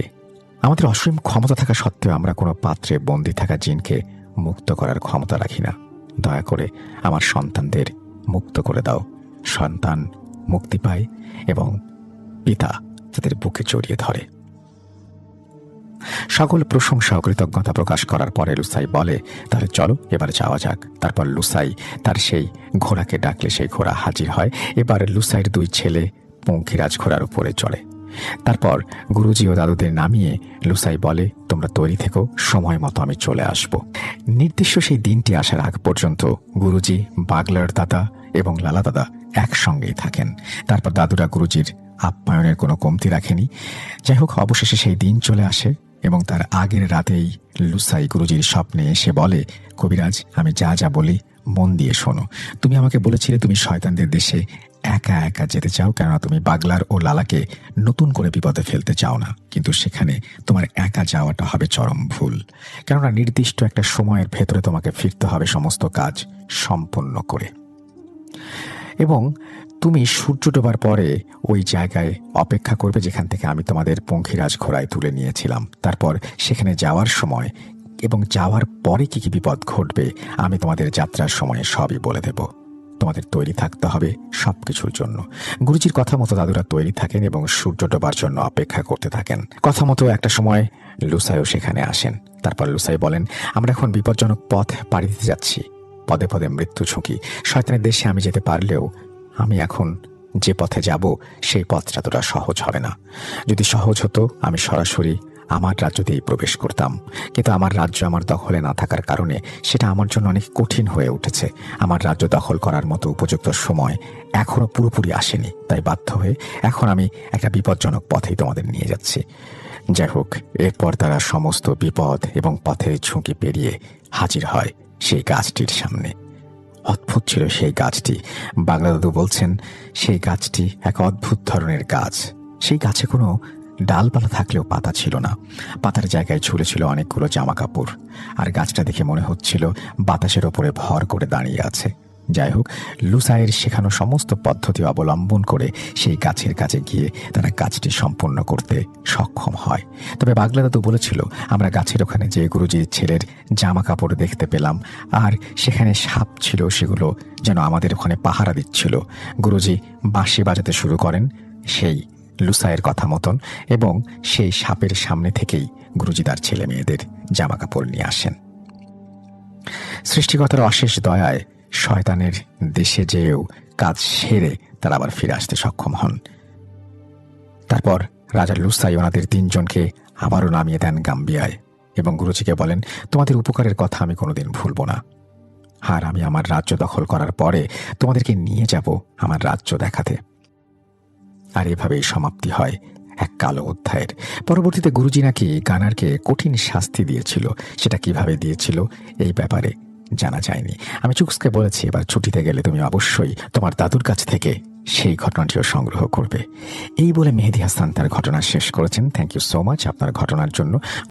A: আমাদের অসীম ক্ষমতা থাকা সত্ত্বেও আমরা কোনো পাত্রে বন্দী থাকা জিনকে মুক্ত করার ক্ষমতা রাখি না। দয়া করে আমার সন্তানদের মুক্ত করে দাও। সন্তান মুক্তি পায় এবং পিতা তাদের বুকে জড়িয়ে ধরে। সকল প্রশংসা ও কৃতজ্ঞতা প্রকাশ করার পরে লুসাই বলে, তাহলে চলো এবার যাওয়া যাক। তারপর লুসাই তার সেই ঘোড়াকে ডাকলে সেই ঘোড়া হাজির হয়। এবার লুসাইয়ের 2 ছেলে পঙ্খিরাজ ঘোড়ার উপরে চড়ে। তারপর গুরুজি ও দাদুদের নামিয়ে লুসাই বলে, তোমরা তৈরি থেকো, সময় মতো আমি চলে আসব। নির্দিষ্ট সেই দিনটি আসার আগ পর্যন্ত গুরুজি, বাগলার দাদা এবং লালা দাদা একসঙ্গেই থাকেন। তারপর দাদুরা গুরুজির আপ্যায়নের কোনো কমতি রাখেনি। যাই হোক, অবশেষে সেই দিন চলে আসে এবং তার আগের রাতেই লুসাই গুরুজির স্বপ্নে এসে বলে, কবিরাজ, আমি যা যা বলি মন দিয়ে শোনো। তুমি আমাকে বলেছিলে তুমি শয়তানদের দেশে একা একা যেতে চাও, কেননা তুমি বাগলার ও লালাকে নতুন করে বিপদে ফেলতে চাও না। কিন্তু সেখানে তোমার একা যাওয়াটা হবে চরম ভুল, কেননা নির্দিষ্ট একটা সময়ের ভেতরে তোমাকে ফিরতে হবে সমস্ত কাজ সম্পন্ন করে। এবং তুমি সূর্য ডোবার পরে ওই জায়গায় অপেক্ষা করবে যেখান থেকে আমি তোমাদের পঙ্খিরাজ ঘোড়ায় তুলে নিয়েছিলাম। তারপর সেখানে যাওয়ার সময় এবং যাওয়ার পরে কি কি বিপদ ঘটবে আমি তোমাদের যাত্রার সময়ে সবই বলে দেব। তোমাদের তৈরি থাকতে হবে সবকিছুর জন্য। গুরুজির কথা মতো দাদুরা তৈরি থাকেন এবং সূর্য ডোবার জন্য অপেক্ষা করতে থাকেন। কথা মতো একটা সময় লুসাইও সেখানে আসেন। তারপর লুসাই বলেন, আমরা এখন বিপজ্জনক পথ পাড়ি দিতে যাচ্ছি, পদে পদে মৃত্যু ঝুঁকি। শয়তানের দেশে আমি যেতে পারলেও আমি এখন যে পথে যাব সেই পথটা তোরা সহজ হবে না। যদি সহজ হতো আমি সরাসরি আমার রাজ্যতেই প্রবেশ করতাম, কিন্তু আমার রাজ্য আমার দখলে না থাকার কারণে সেটা আমার জন্য অনেক কঠিন হয়ে উঠেছে। আমার রাজ্য দখল করার মতো উপযুক্ত সময় এখনো পুরোপুরি আসেনি, তাই বাধ্য হয়ে এখন আমি একটা বিপজ্জনক পথেই তোমাদের নিয়ে যাচ্ছি। যাই হোক, এরপর তারা সমস্ত বিপদ এবং পথের ঝুঁকি পেরিয়ে হাজির হয় সেই গাছটির সামনে। অদ্ভুত ছিল সেই গাছটি। বাংলা দাদু বলছেন, সেই গাছটি এক অদ্ভুত ধরনের গাছ। সেই গাছে কোনো ডালপালা থাকলেও পাতা ছিল না। পাতার জায়গায় ঝুলেছিল অনেকগুলো জামা কাপড়, আর গাছটা দেখে মনে হচ্ছিল বাতাসের ওপরে ভর করে দাঁড়িয়ে আছে। যাই হোক, লুসাইয়ের শেখানো সমস্ত পদ্ধতি অবলম্বন করে সেই গাছের কাছে গিয়ে তারা কাজটি সম্পন্ন করতে সক্ষম হয়। তবে বাগলা দাদু বলেছিল, আমরা গাছের ওখানে যে গুরুজির ছেলের জামা কাপড় দেখতে পেলাম, আর সেখানে সাপ ছিল, সেগুলো যেন আমাদের ওখানে পাহারা দিচ্ছিল। গুরুজি বাঁশি বাজাতে শুরু করেন সেই লুসাইয়ের কথা মতন, এবং সেই সাপের সামনে থেকেই গুরুজি তার ছেলে মেয়েদের জামা কাপড় নিয়ে আসেন। সৃষ্টিকর্তার অশেষ দয়ায় শয়তানের দেশে যেও কাজ সেরে তারা আবার ফিরে আসতে সক্ষম হন। তারপর রাজা লুসাই ওনাদের 3 জনকে আবারও নামিয়ে দেন গাম্বিয়ায় এবং গুরুজিকে বলেন, তোমাদের উপকারের কথা আমি কোনোদিন ভুলব না, আর আমি আমার রাজ্য দখল করার পরে তোমাদেরকে নিয়ে যাব আমার রাজ্য দেখাতে। আর এভাবেই সমাপ্তি হয় এক কালো অধ্যায়ের। পরবর্তীতে গুরুজি নাকি গানারকে কঠিন শাস্তি দিয়েছিল। সেটা কিভাবে দিয়েছিল এই ব্যাপারে জানা যায়নি। আমি চুক্সকে বলেছি, এবার ছুটিতে গেলে তুমি অবশ্যই তোমার দাদুর কাছ থেকে সেই ঘটনাটিও সংগ্রহ করবে। এই বলে মেহেদী হাসান তার ঘটনা শেষ করেছেন। থ্যাংক ইউ সো মাচ আপনার ঘটনার জন্য।